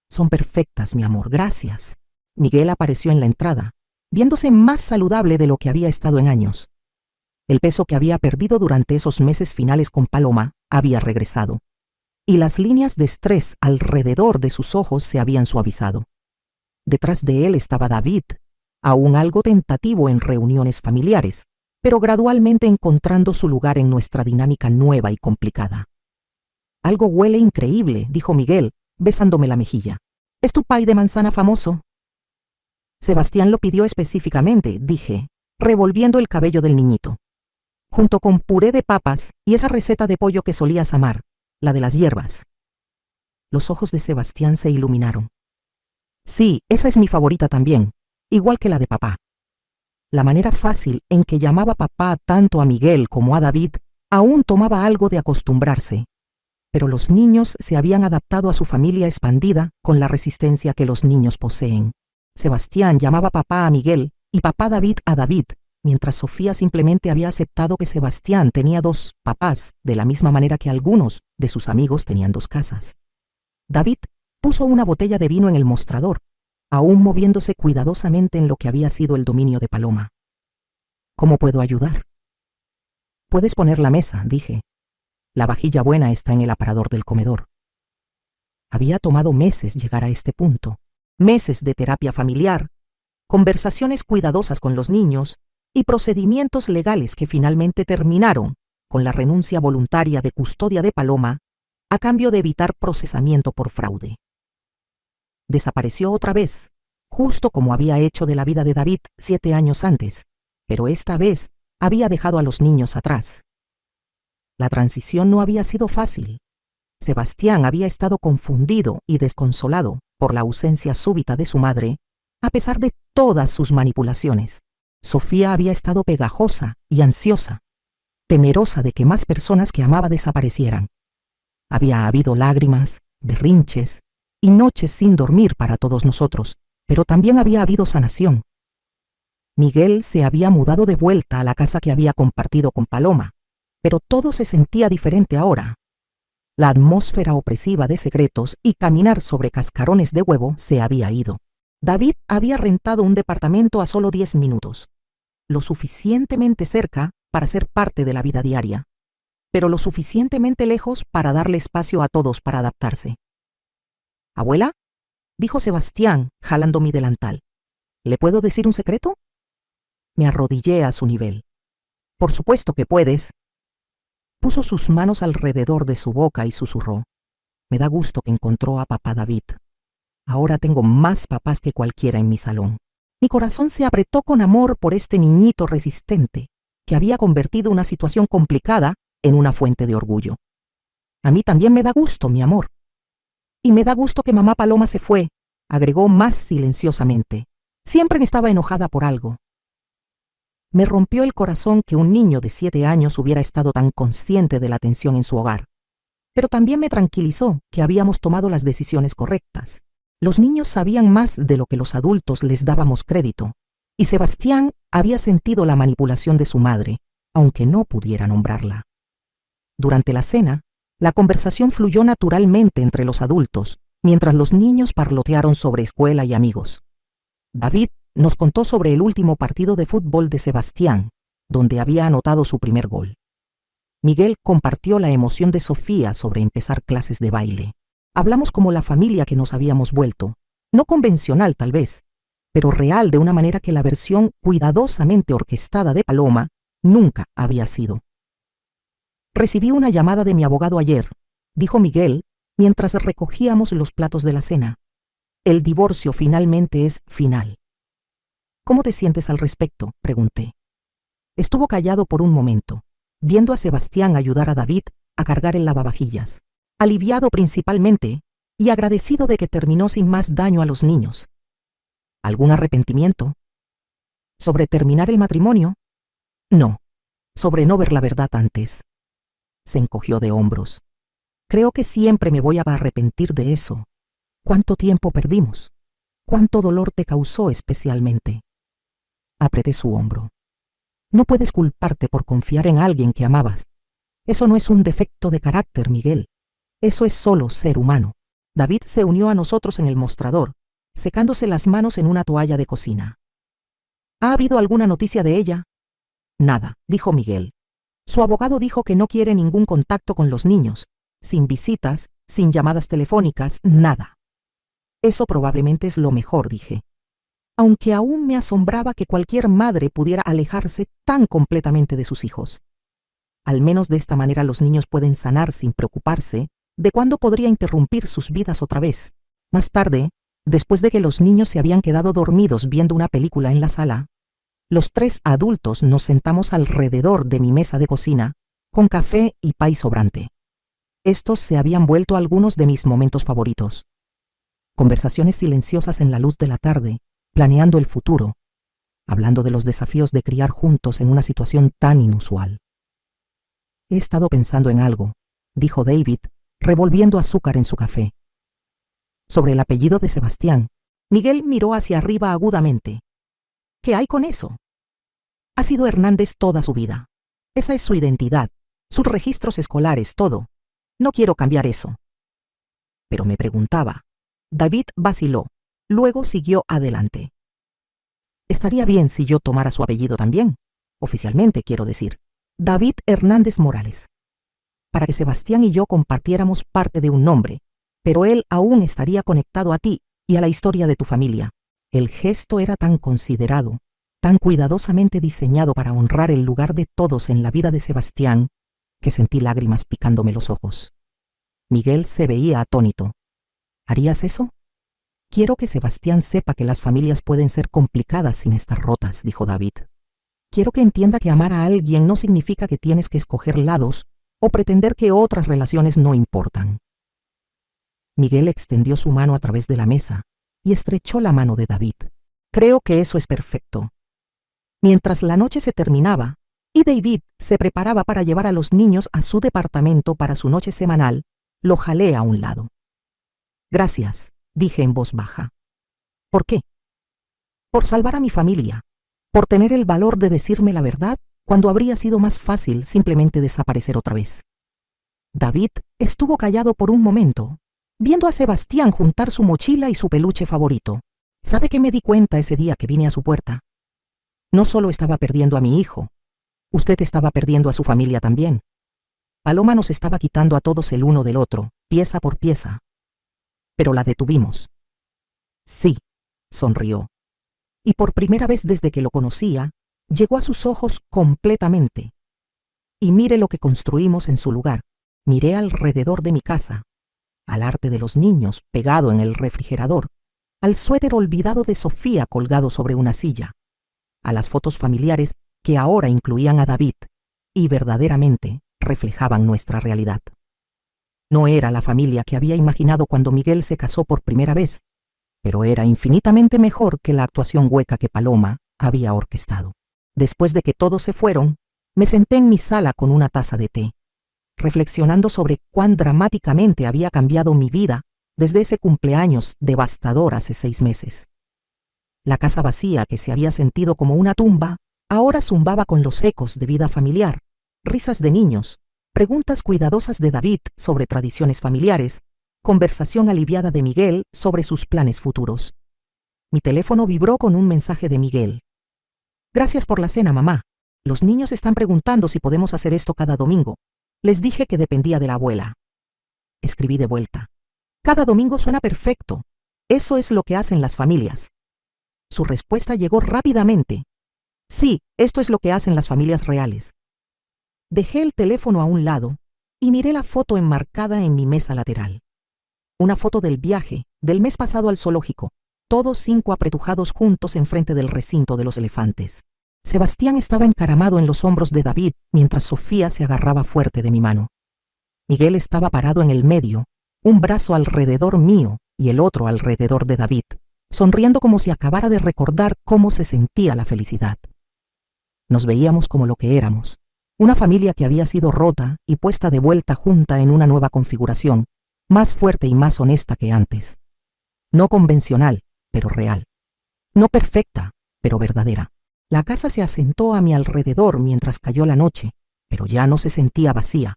«Son perfectas, mi amor, gracias». Miguel apareció en la entrada, viéndose más saludable de lo que había estado en años. El peso que había perdido durante esos meses finales con Paloma había regresado, y las líneas de estrés alrededor de sus ojos se habían suavizado. Detrás de él estaba David, aún algo tentativo en reuniones familiares, pero gradualmente encontrando su lugar en nuestra dinámica nueva y complicada. «Algo huele increíble», dijo Miguel, besándome la mejilla. «¿Es tu pay de manzana famoso?». «Sebastián lo pidió específicamente», dije, revolviendo el cabello del niñito. «Junto con puré de papas y esa receta de pollo que solías amar, la de las hierbas». Los ojos de Sebastián se iluminaron. «Sí, esa es mi favorita también, igual que la de papá». La manera fácil en que llamaba papá tanto a Miguel como a David aún tomaba algo de acostumbrarse, pero los niños se habían adaptado a su familia expandida con la resistencia que los niños poseen. Sebastián llamaba papá a Miguel y papá David a David, mientras Sofía simplemente había aceptado que Sebastián tenía 2 papás, de la misma manera que algunos de sus amigos tenían 2 casas. David puso una botella de vino en el mostrador, aún moviéndose cuidadosamente en lo que había sido el dominio de Paloma. «¿Cómo puedo ayudar?». «Puedes poner la mesa», dije. «La vajilla buena está en el aparador del comedor». Había tomado meses llegar a este punto, meses de terapia familiar, conversaciones cuidadosas con los niños y procedimientos legales que finalmente terminaron con la renuncia voluntaria de custodia de Paloma a cambio de evitar procesamiento por fraude. Desapareció otra vez, justo como había hecho de la vida de David 7 años antes, pero esta vez había dejado a los niños atrás. La transición no había sido fácil. Sebastián había estado confundido y desconsolado por la ausencia súbita de su madre, a pesar de todas sus manipulaciones. Sofía había estado pegajosa y ansiosa, temerosa de que más personas que amaba desaparecieran. Había habido lágrimas, berrinches y noches sin dormir para todos nosotros, pero también había habido sanación. Miguel se había mudado de vuelta a la casa que había compartido con Paloma, pero todo se sentía diferente ahora. La atmósfera opresiva de secretos y caminar sobre cascarones de huevo se había ido. David había rentado un departamento a solo 10 minutos, lo suficientemente cerca para ser parte de la vida diaria, pero lo suficientemente lejos para darle espacio a todos para adaptarse. «Abuela», dijo Sebastián, jalando mi delantal, «¿le puedo decir un secreto?» Me arrodillé a su nivel. «Por supuesto que puedes». Puso sus manos alrededor de su boca y susurró. «Me da gusto que encontró a papá David. Ahora tengo más papás que cualquiera en mi salón». Mi corazón se apretó con amor por este niñito resistente, que había convertido una situación complicada en una fuente de orgullo. «A mí también me da gusto, mi amor. Y me da gusto que mamá Paloma se fue», agregó más silenciosamente. Siempre estaba enojada por algo. Me rompió el corazón que un niño de 7 años hubiera estado tan consciente de la tensión en su hogar. Pero también me tranquilizó que habíamos tomado las decisiones correctas. Los niños sabían más de lo que los adultos les dábamos crédito, y Sebastián había sentido la manipulación de su madre, aunque no pudiera nombrarla. Durante la cena, la conversación fluyó naturalmente entre los adultos, mientras los niños parlotearon sobre escuela y amigos. David nos contó sobre el último partido de fútbol de Sebastián, donde había anotado su primer gol. Miguel compartió la emoción de Sofía sobre empezar clases de baile. Hablamos como la familia que nos habíamos vuelto, no convencional tal vez, pero real de una manera que la versión cuidadosamente orquestada de Paloma nunca había sido. «Recibí una llamada de mi abogado ayer», dijo Miguel mientras recogíamos los platos de la cena. «El divorcio finalmente es final». «¿Cómo te sientes al respecto?», pregunté. Estuvo callado por un momento, viendo a Sebastián ayudar a David a cargar el lavavajillas, aliviado principalmente y agradecido de que terminó sin más daño a los niños. «¿Algún arrepentimiento? ¿Sobre terminar el matrimonio?» «No, sobre no ver la verdad antes». Se encogió de hombros. «Creo que siempre me voy a arrepentir de eso. ¿Cuánto tiempo perdimos? ¿Cuánto dolor te causó especialmente?» Apreté su hombro. «No puedes culparte por confiar en alguien que amabas. Eso no es un defecto de carácter, Miguel. Eso es solo ser humano». David se unió a nosotros en el mostrador, secándose las manos en una toalla de cocina. «¿Ha habido alguna noticia de ella?» «Nada», dijo Miguel. «Su abogado dijo que no quiere ningún contacto con los niños, sin visitas, sin llamadas telefónicas, nada». «Eso probablemente es lo mejor», dije. Aunque aún me asombraba que cualquier madre pudiera alejarse tan completamente de sus hijos. Al menos de esta manera los niños pueden sanar sin preocuparse de cuándo podría interrumpir sus vidas otra vez. Más tarde, después de que los niños se habían quedado dormidos viendo una película en la sala, los 3 adultos nos sentamos alrededor de mi mesa de cocina, con café y pay sobrante. Estos se habían vuelto algunos de mis momentos favoritos. Conversaciones silenciosas en la luz de la tarde, planeando el futuro, hablando de los desafíos de criar juntos en una situación tan inusual. «He estado pensando en algo», dijo David, revolviendo azúcar en su café. «Sobre el apellido de Sebastián». Miguel miró hacia arriba agudamente. «¿Qué hay con eso? Ha sido Hernández toda su vida. Esa es su identidad, sus registros escolares, todo. No quiero cambiar eso». Pero me preguntaba. David vaciló, luego siguió adelante. «Estaría bien si yo tomara su apellido también, oficialmente quiero decir, David Hernández Morales, para que Sebastián y yo compartiéramos parte de un nombre, pero él aún estaría conectado a ti y a la historia de tu familia». El gesto era tan considerado, tan cuidadosamente diseñado para honrar el lugar de todos en la vida de Sebastián, que sentí lágrimas picándome los ojos. Miguel se veía atónito. «¿Harías eso?» «Quiero que Sebastián sepa que las familias pueden ser complicadas sin estar rotas», dijo David. «Quiero que entienda que amar a alguien no significa que tienes que escoger lados o pretender que otras relaciones no importan». Miguel extendió su mano a través de la mesa y estrechó la mano de David. «Creo que eso es perfecto». Mientras la noche se terminaba y David se preparaba para llevar a los niños a su departamento para su noche semanal, lo jalé a un lado. «Gracias», dije en voz baja. «¿Por qué?» «Por salvar a mi familia. por tener el valor de decirme la verdad cuando habría sido más fácil simplemente desaparecer otra vez. David estuvo callado por un momento, viendo a Sebastián juntar su mochila y su peluche favorito. ¿Sabe qué me di cuenta ese día que vine a su puerta? No solo estaba perdiendo a mi hijo, usted estaba perdiendo a su familia también. Paloma nos estaba quitando a todos el uno del otro, pieza por pieza. Pero la detuvimos. Sí, sonrió. Y por primera vez desde que lo conocía, llegó a sus ojos completamente. Y mire lo que construimos en su lugar. Miré alrededor de mi casa, al arte de los niños pegado en el refrigerador, al suéter olvidado de Sofía colgado sobre una silla, a las fotos familiares que ahora incluían a David y verdaderamente reflejaban nuestra realidad. No era la familia que había imaginado cuando Miguel se casó por primera vez, pero era infinitamente mejor que la actuación hueca que Paloma había orquestado. Después de que todos se fueron, me senté en mi sala con una taza de té, reflexionando sobre cuán dramáticamente había cambiado mi vida desde ese cumpleaños devastador hace 6 meses. La casa vacía, que se había sentido como una tumba, ahora zumbaba con los ecos de vida familiar, risas de niños, preguntas cuidadosas de David sobre tradiciones familiares, conversación aliviada de Miguel sobre sus planes futuros. Mi teléfono vibró con un mensaje de Miguel. Gracias por la cena, mamá. Los niños están preguntando si podemos hacer esto cada domingo. Les dije que dependía de la abuela. Escribí de vuelta. Cada domingo suena perfecto. Eso es lo que hacen las familias. Su respuesta llegó rápidamente. Sí, esto es lo que hacen las familias reales. Dejé el teléfono a un lado y miré la foto enmarcada en mi mesa lateral. Una foto del viaje, del mes pasado al zoológico, todos 5 apretujados juntos enfrente del recinto de los elefantes. Sebastián estaba encaramado en los hombros de David mientras Sofía se agarraba fuerte de mi mano. Miguel estaba parado en el medio, un brazo alrededor mío y el otro alrededor de David, sonriendo como si acabara de recordar cómo se sentía la felicidad. Nos veíamos como lo que éramos, una familia que había sido rota y puesta de vuelta junta en una nueva configuración, más fuerte y más honesta que antes. No convencional, pero real. No perfecta, pero verdadera. La casa se asentó a mi alrededor mientras cayó la noche, pero ya no se sentía vacía.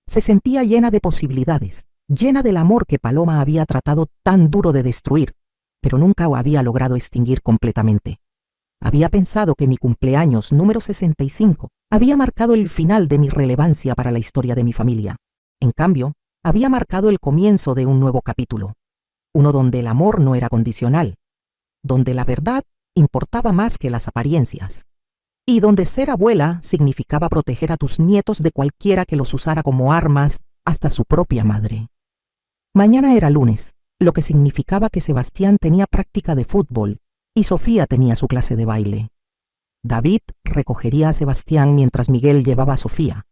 Se sentía llena de posibilidades, llena del amor que Paloma había tratado tan duro de destruir, pero nunca había logrado extinguir completamente. Había pensado que mi cumpleaños número 65 había marcado el final de mi relevancia para la historia de mi familia. En cambio, había marcado el comienzo de un nuevo capítulo, uno donde el amor no era condicional, donde la verdad importaba más que las apariencias, y donde ser abuela significaba proteger a tus nietos de cualquiera que los usara como armas, hasta su propia madre. Mañana era lunes, lo que significaba que Sebastián tenía práctica de fútbol y Sofía tenía su clase de baile. David recogería a Sebastián mientras Miguel llevaba a Sofía,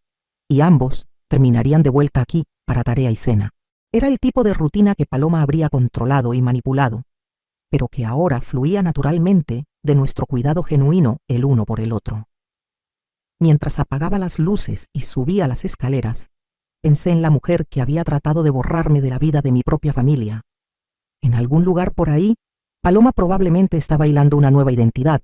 y ambos terminarían de vuelta aquí para tarea y cena. Era el tipo de rutina que Paloma habría controlado y manipulado, pero que ahora fluía naturalmente de nuestro cuidado genuino el uno por el otro. Mientras apagaba las luces y subía las escaleras, pensé en la mujer que había tratado de borrarme de la vida de mi propia familia. En algún lugar por ahí, Paloma probablemente estaba hilando una nueva identidad,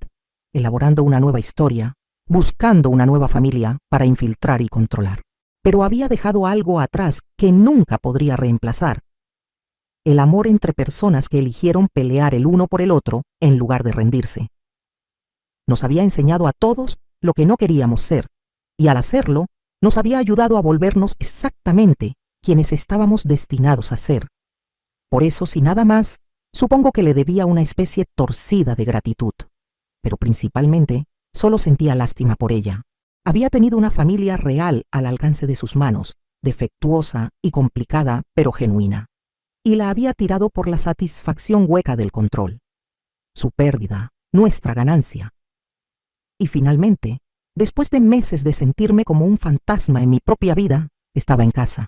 elaborando una nueva historia, buscando una nueva familia para infiltrar y controlar. Pero había dejado algo atrás que nunca podría reemplazar: el amor entre personas que eligieron pelear el uno por el otro en lugar de rendirse. Nos había enseñado a todos lo que no queríamos ser, y al hacerlo, nos había ayudado a volvernos exactamente quienes estábamos destinados a ser. Por eso, sin nada más, supongo que le debía una especie torcida de gratitud, pero principalmente solo sentía lástima por ella. Había tenido una familia real al alcance de sus manos, defectuosa y complicada, pero genuina, y la había tirado por la satisfacción hueca del control. Su pérdida, nuestra ganancia. Y finalmente, después de meses de sentirme como un fantasma en mi propia vida, estaba en casa.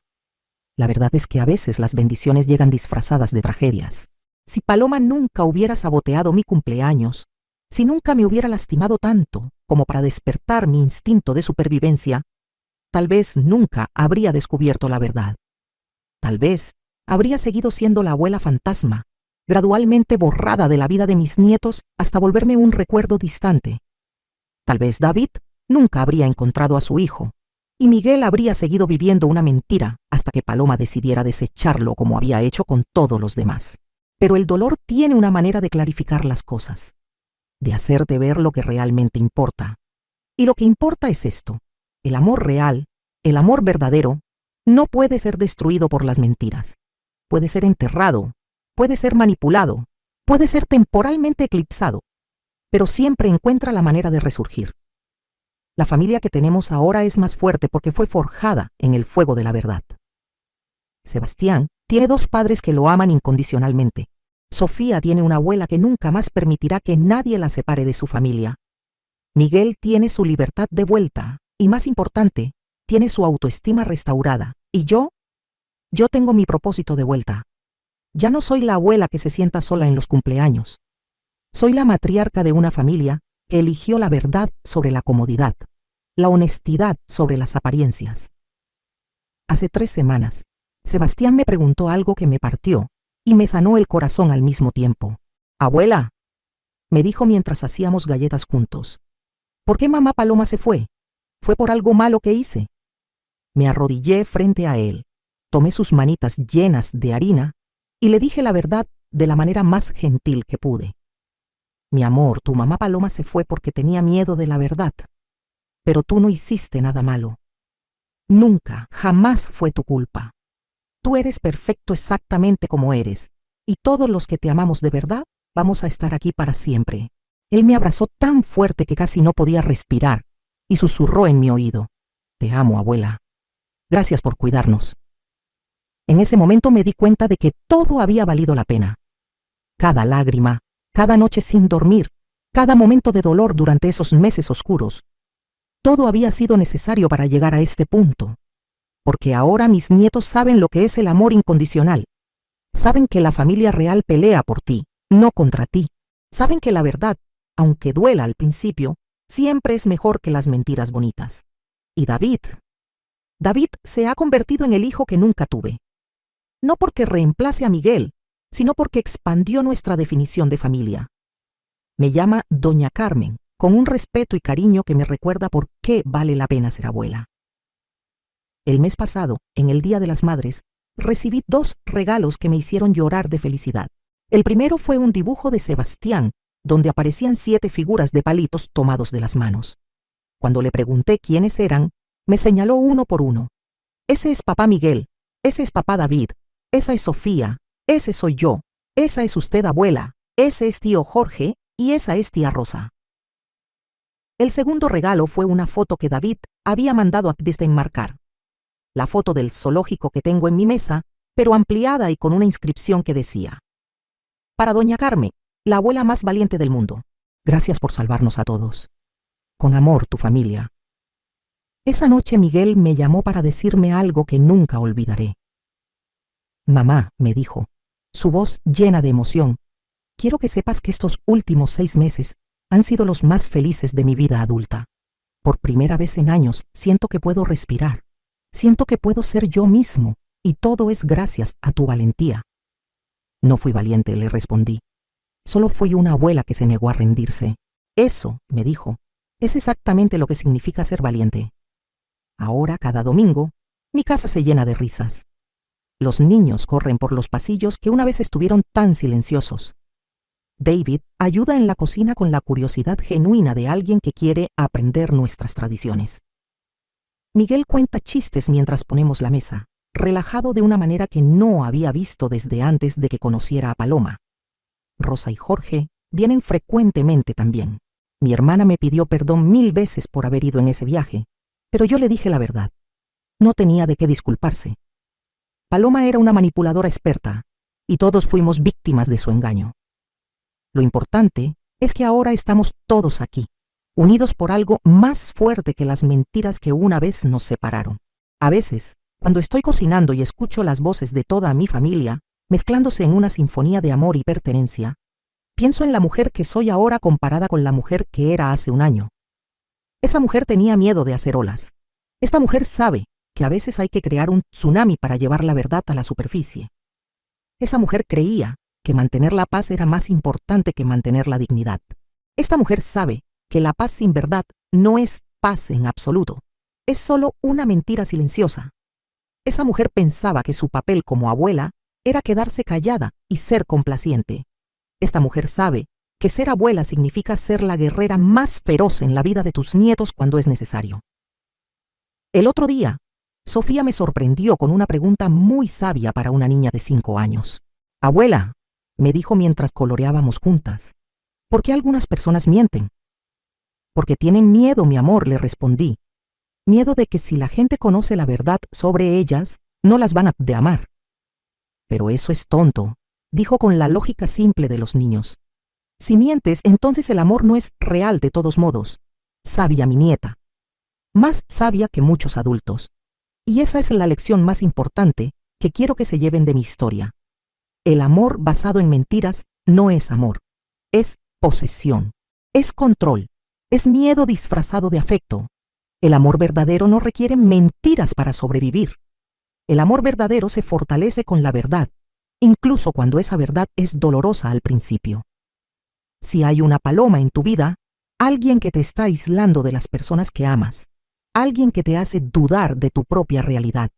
La verdad es que a veces las bendiciones llegan disfrazadas de tragedias. Si Paloma nunca hubiera saboteado mi cumpleaños, si nunca me hubiera lastimado tanto como para despertar mi instinto de supervivencia, tal vez nunca habría descubierto la verdad. Tal vez habría seguido siendo la abuela fantasma, gradualmente borrada de la vida de mis nietos hasta volverme un recuerdo distante. Tal vez David nunca habría encontrado a su hijo, y Miguel habría seguido viviendo una mentira hasta que Paloma decidiera desecharlo como había hecho con todos los demás. Pero el dolor tiene una manera de clarificar las cosas, de hacerte ver lo que realmente importa. Y lo que importa es esto: el amor real, el amor verdadero, no puede ser destruido por las mentiras. Puede ser enterrado, puede ser manipulado, puede ser temporalmente eclipsado, pero siempre encuentra la manera de resurgir. La familia que tenemos ahora es más fuerte porque fue forjada en el fuego de la verdad. Sebastián tiene 2 padres que lo aman incondicionalmente. Sofía tiene una abuela que nunca más permitirá que nadie la separe de su familia. Miguel tiene su libertad de vuelta y, más importante, tiene su autoestima restaurada. Y yo tengo mi propósito de vuelta. Ya no soy la abuela que se sienta sola en los cumpleaños. Soy la matriarca de una familia que eligió la verdad sobre la comodidad, la honestidad sobre las apariencias. Hace 3 semanas, Sebastián me preguntó algo que me partió y me sanó el corazón al mismo tiempo. «Abuela», me dijo mientras hacíamos galletas juntos, «¿por qué mamá Paloma se fue? ¿Fue por algo malo que hice?» Me arrodillé frente a él, tomé sus manitas llenas de harina y le dije la verdad de la manera más gentil que pude. «Mi amor, tu mamá Paloma se fue porque tenía miedo de la verdad, pero tú no hiciste nada malo. Nunca, jamás fue tu culpa. Tú eres perfecto exactamente como eres, y todos los que te amamos de verdad vamos a estar aquí para siempre». Él me abrazó tan fuerte que casi no podía respirar y susurró en mi oído: «Te amo, abuela. Gracias por cuidarnos». En ese momento me di cuenta de que todo había valido la pena. Cada lágrima, cada noche sin dormir, cada momento de dolor durante esos meses oscuros, todo había sido necesario para llegar a este punto. Porque ahora mis nietos saben lo que es el amor incondicional. Saben que la familia real pelea por ti, no contra ti. Saben que la verdad, aunque duela al principio, siempre es mejor que las mentiras bonitas. Y David se ha convertido en el hijo que nunca tuve. No porque reemplace a Miguel, sino porque expandió nuestra definición de familia. Me llama Doña Carmen, con un respeto y cariño que me recuerda por qué vale la pena ser abuela. El mes pasado, en el Día de las Madres, recibí 2 regalos que me hicieron llorar de felicidad. El primero fue un dibujo de Sebastián, donde aparecían 7 figuras de palitos tomados de las manos. Cuando le pregunté quiénes eran, me señaló uno por uno. «Ese es papá Miguel, ese es papá David, esa es Sofía, ese soy yo, esa es usted abuela, ese es tío Jorge y esa es tía Rosa». El segundo regalo fue una foto que David había mandado a desenmarcar. La foto del zoológico que tengo en mi mesa, pero ampliada y con una inscripción que decía: «Para Doña Carmen, la abuela más valiente del mundo. Gracias por salvarnos a todos. Con amor, tu familia». Esa noche Miguel me llamó para decirme algo que nunca olvidaré. «Mamá», me dijo, su voz llena de emoción, «quiero que sepas que estos últimos 6 meses han sido los más felices de mi vida adulta. Por primera vez en años siento que puedo respirar. Siento que puedo ser yo mismo, y todo es gracias a tu valentía». «No fui valiente», le respondí. «Solo fui una abuela que se negó a rendirse». «Eso», me dijo, «es exactamente lo que significa ser valiente». Ahora, cada domingo, mi casa se llena de risas. Los niños corren por los pasillos que una vez estuvieron tan silenciosos. David ayuda en la cocina con la curiosidad genuina de alguien que quiere aprender nuestras tradiciones. Miguel cuenta chistes mientras ponemos la mesa, relajado de una manera que no había visto desde antes de que conociera a Paloma. Rosa y Jorge vienen frecuentemente también. Mi hermana me pidió perdón 1000 veces por haber ido en ese viaje, pero yo le dije la verdad. No tenía de qué disculparse. Paloma era una manipuladora experta, y todos fuimos víctimas de su engaño. Lo importante es que ahora estamos todos aquí, unidos por algo más fuerte que las mentiras que una vez nos separaron. A veces, cuando estoy cocinando y escucho las voces de toda mi familia, mezclándose en una sinfonía de amor y pertenencia, pienso en la mujer que soy ahora comparada con la mujer que era hace un año. Esa mujer tenía miedo de hacer olas. Esta mujer sabe que a veces hay que crear un tsunami para llevar la verdad a la superficie. Esa mujer creía que mantener la paz era más importante que mantener la dignidad. Esta mujer sabe que la paz sin verdad no es paz en absoluto, es solo una mentira silenciosa. Esa mujer pensaba que su papel como abuela era quedarse callada y ser complaciente. Esta mujer sabe que ser abuela significa ser la guerrera más feroz en la vida de tus nietos cuando es necesario. El otro día, Sofía me sorprendió con una pregunta muy sabia para una niña de 5 años. Abuela, me dijo mientras coloreábamos juntas, ¿por qué algunas personas mienten? Porque tienen miedo, mi amor, le respondí. Miedo de que si la gente conoce la verdad sobre ellas, no las van a de amar. Pero eso es tonto, dijo con la lógica simple de los niños. Si mientes, entonces el amor no es real de todos modos. Sabia mi nieta. Más sabia que muchos adultos. Y esa es la lección más importante que quiero que se lleven de mi historia. El amor basado en mentiras no es amor. Es posesión. Es control. Es miedo disfrazado de afecto. El amor verdadero no requiere mentiras para sobrevivir. El amor verdadero se fortalece con la verdad, incluso cuando esa verdad es dolorosa al principio. Si hay una paloma en tu vida, alguien que te está aislando de las personas que amas, alguien que te hace dudar de tu propia realidad,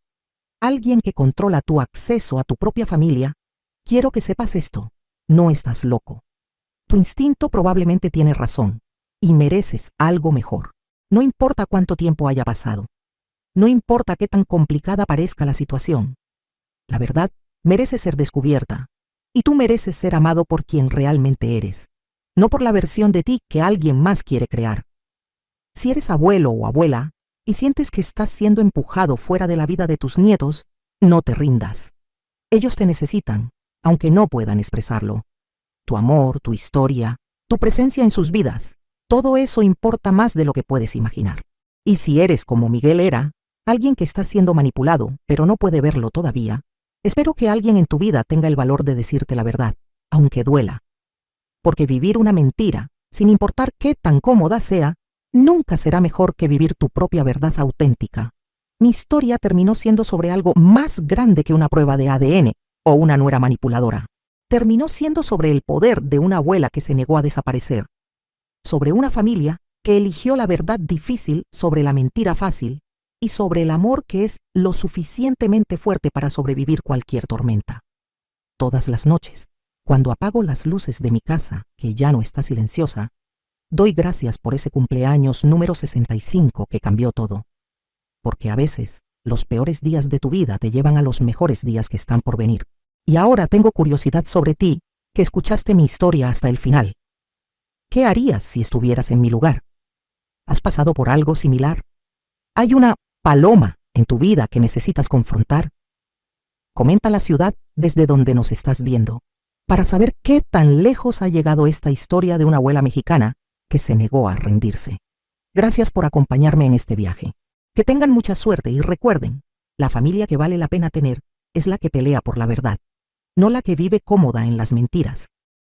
alguien que controla tu acceso a tu propia familia, quiero que sepas esto, no estás loco. Tu instinto probablemente tiene razón y mereces algo mejor. No importa cuánto tiempo haya pasado. No importa qué tan complicada parezca la situación. La verdad merece ser descubierta y tú mereces ser amado por quien realmente eres, no por la versión de ti que alguien más quiere crear. Si eres abuelo o abuela y sientes que estás siendo empujado fuera de la vida de tus nietos, no te rindas. Ellos te necesitan, aunque no puedan expresarlo. Tu amor, tu historia, tu presencia en sus vidas, todo eso importa más de lo que puedes imaginar. Y si eres como Miguel era, alguien que está siendo manipulado, pero no puede verlo todavía, espero que alguien en tu vida tenga el valor de decirte la verdad, aunque duela. Porque vivir una mentira, sin importar qué tan cómoda sea, nunca será mejor que vivir tu propia verdad auténtica. Mi historia terminó siendo sobre algo más grande que una prueba de ADN o una nuera manipuladora. Terminó siendo sobre el poder de una abuela que se negó a desaparecer, sobre una familia que eligió la verdad difícil sobre la mentira fácil y sobre el amor que es lo suficientemente fuerte para sobrevivir cualquier tormenta. Todas las noches, cuando apago las luces de mi casa, que ya no está silenciosa, doy gracias por ese cumpleaños número 65 que cambió todo. Porque a veces, los peores días de tu vida te llevan a los mejores días que están por venir. Y ahora tengo curiosidad sobre ti, que escuchaste mi historia hasta el final. ¿Qué harías si estuvieras en mi lugar? ¿Has pasado por algo similar? ¿Hay una paloma en tu vida que necesitas confrontar? Comenta la ciudad desde donde nos estás viendo, para saber qué tan lejos ha llegado esta historia de una abuela mexicana que se negó a rendirse. Gracias por acompañarme en este viaje. Que tengan mucha suerte y recuerden, la familia que vale la pena tener es la que pelea por la verdad, no la que vive cómoda en las mentiras.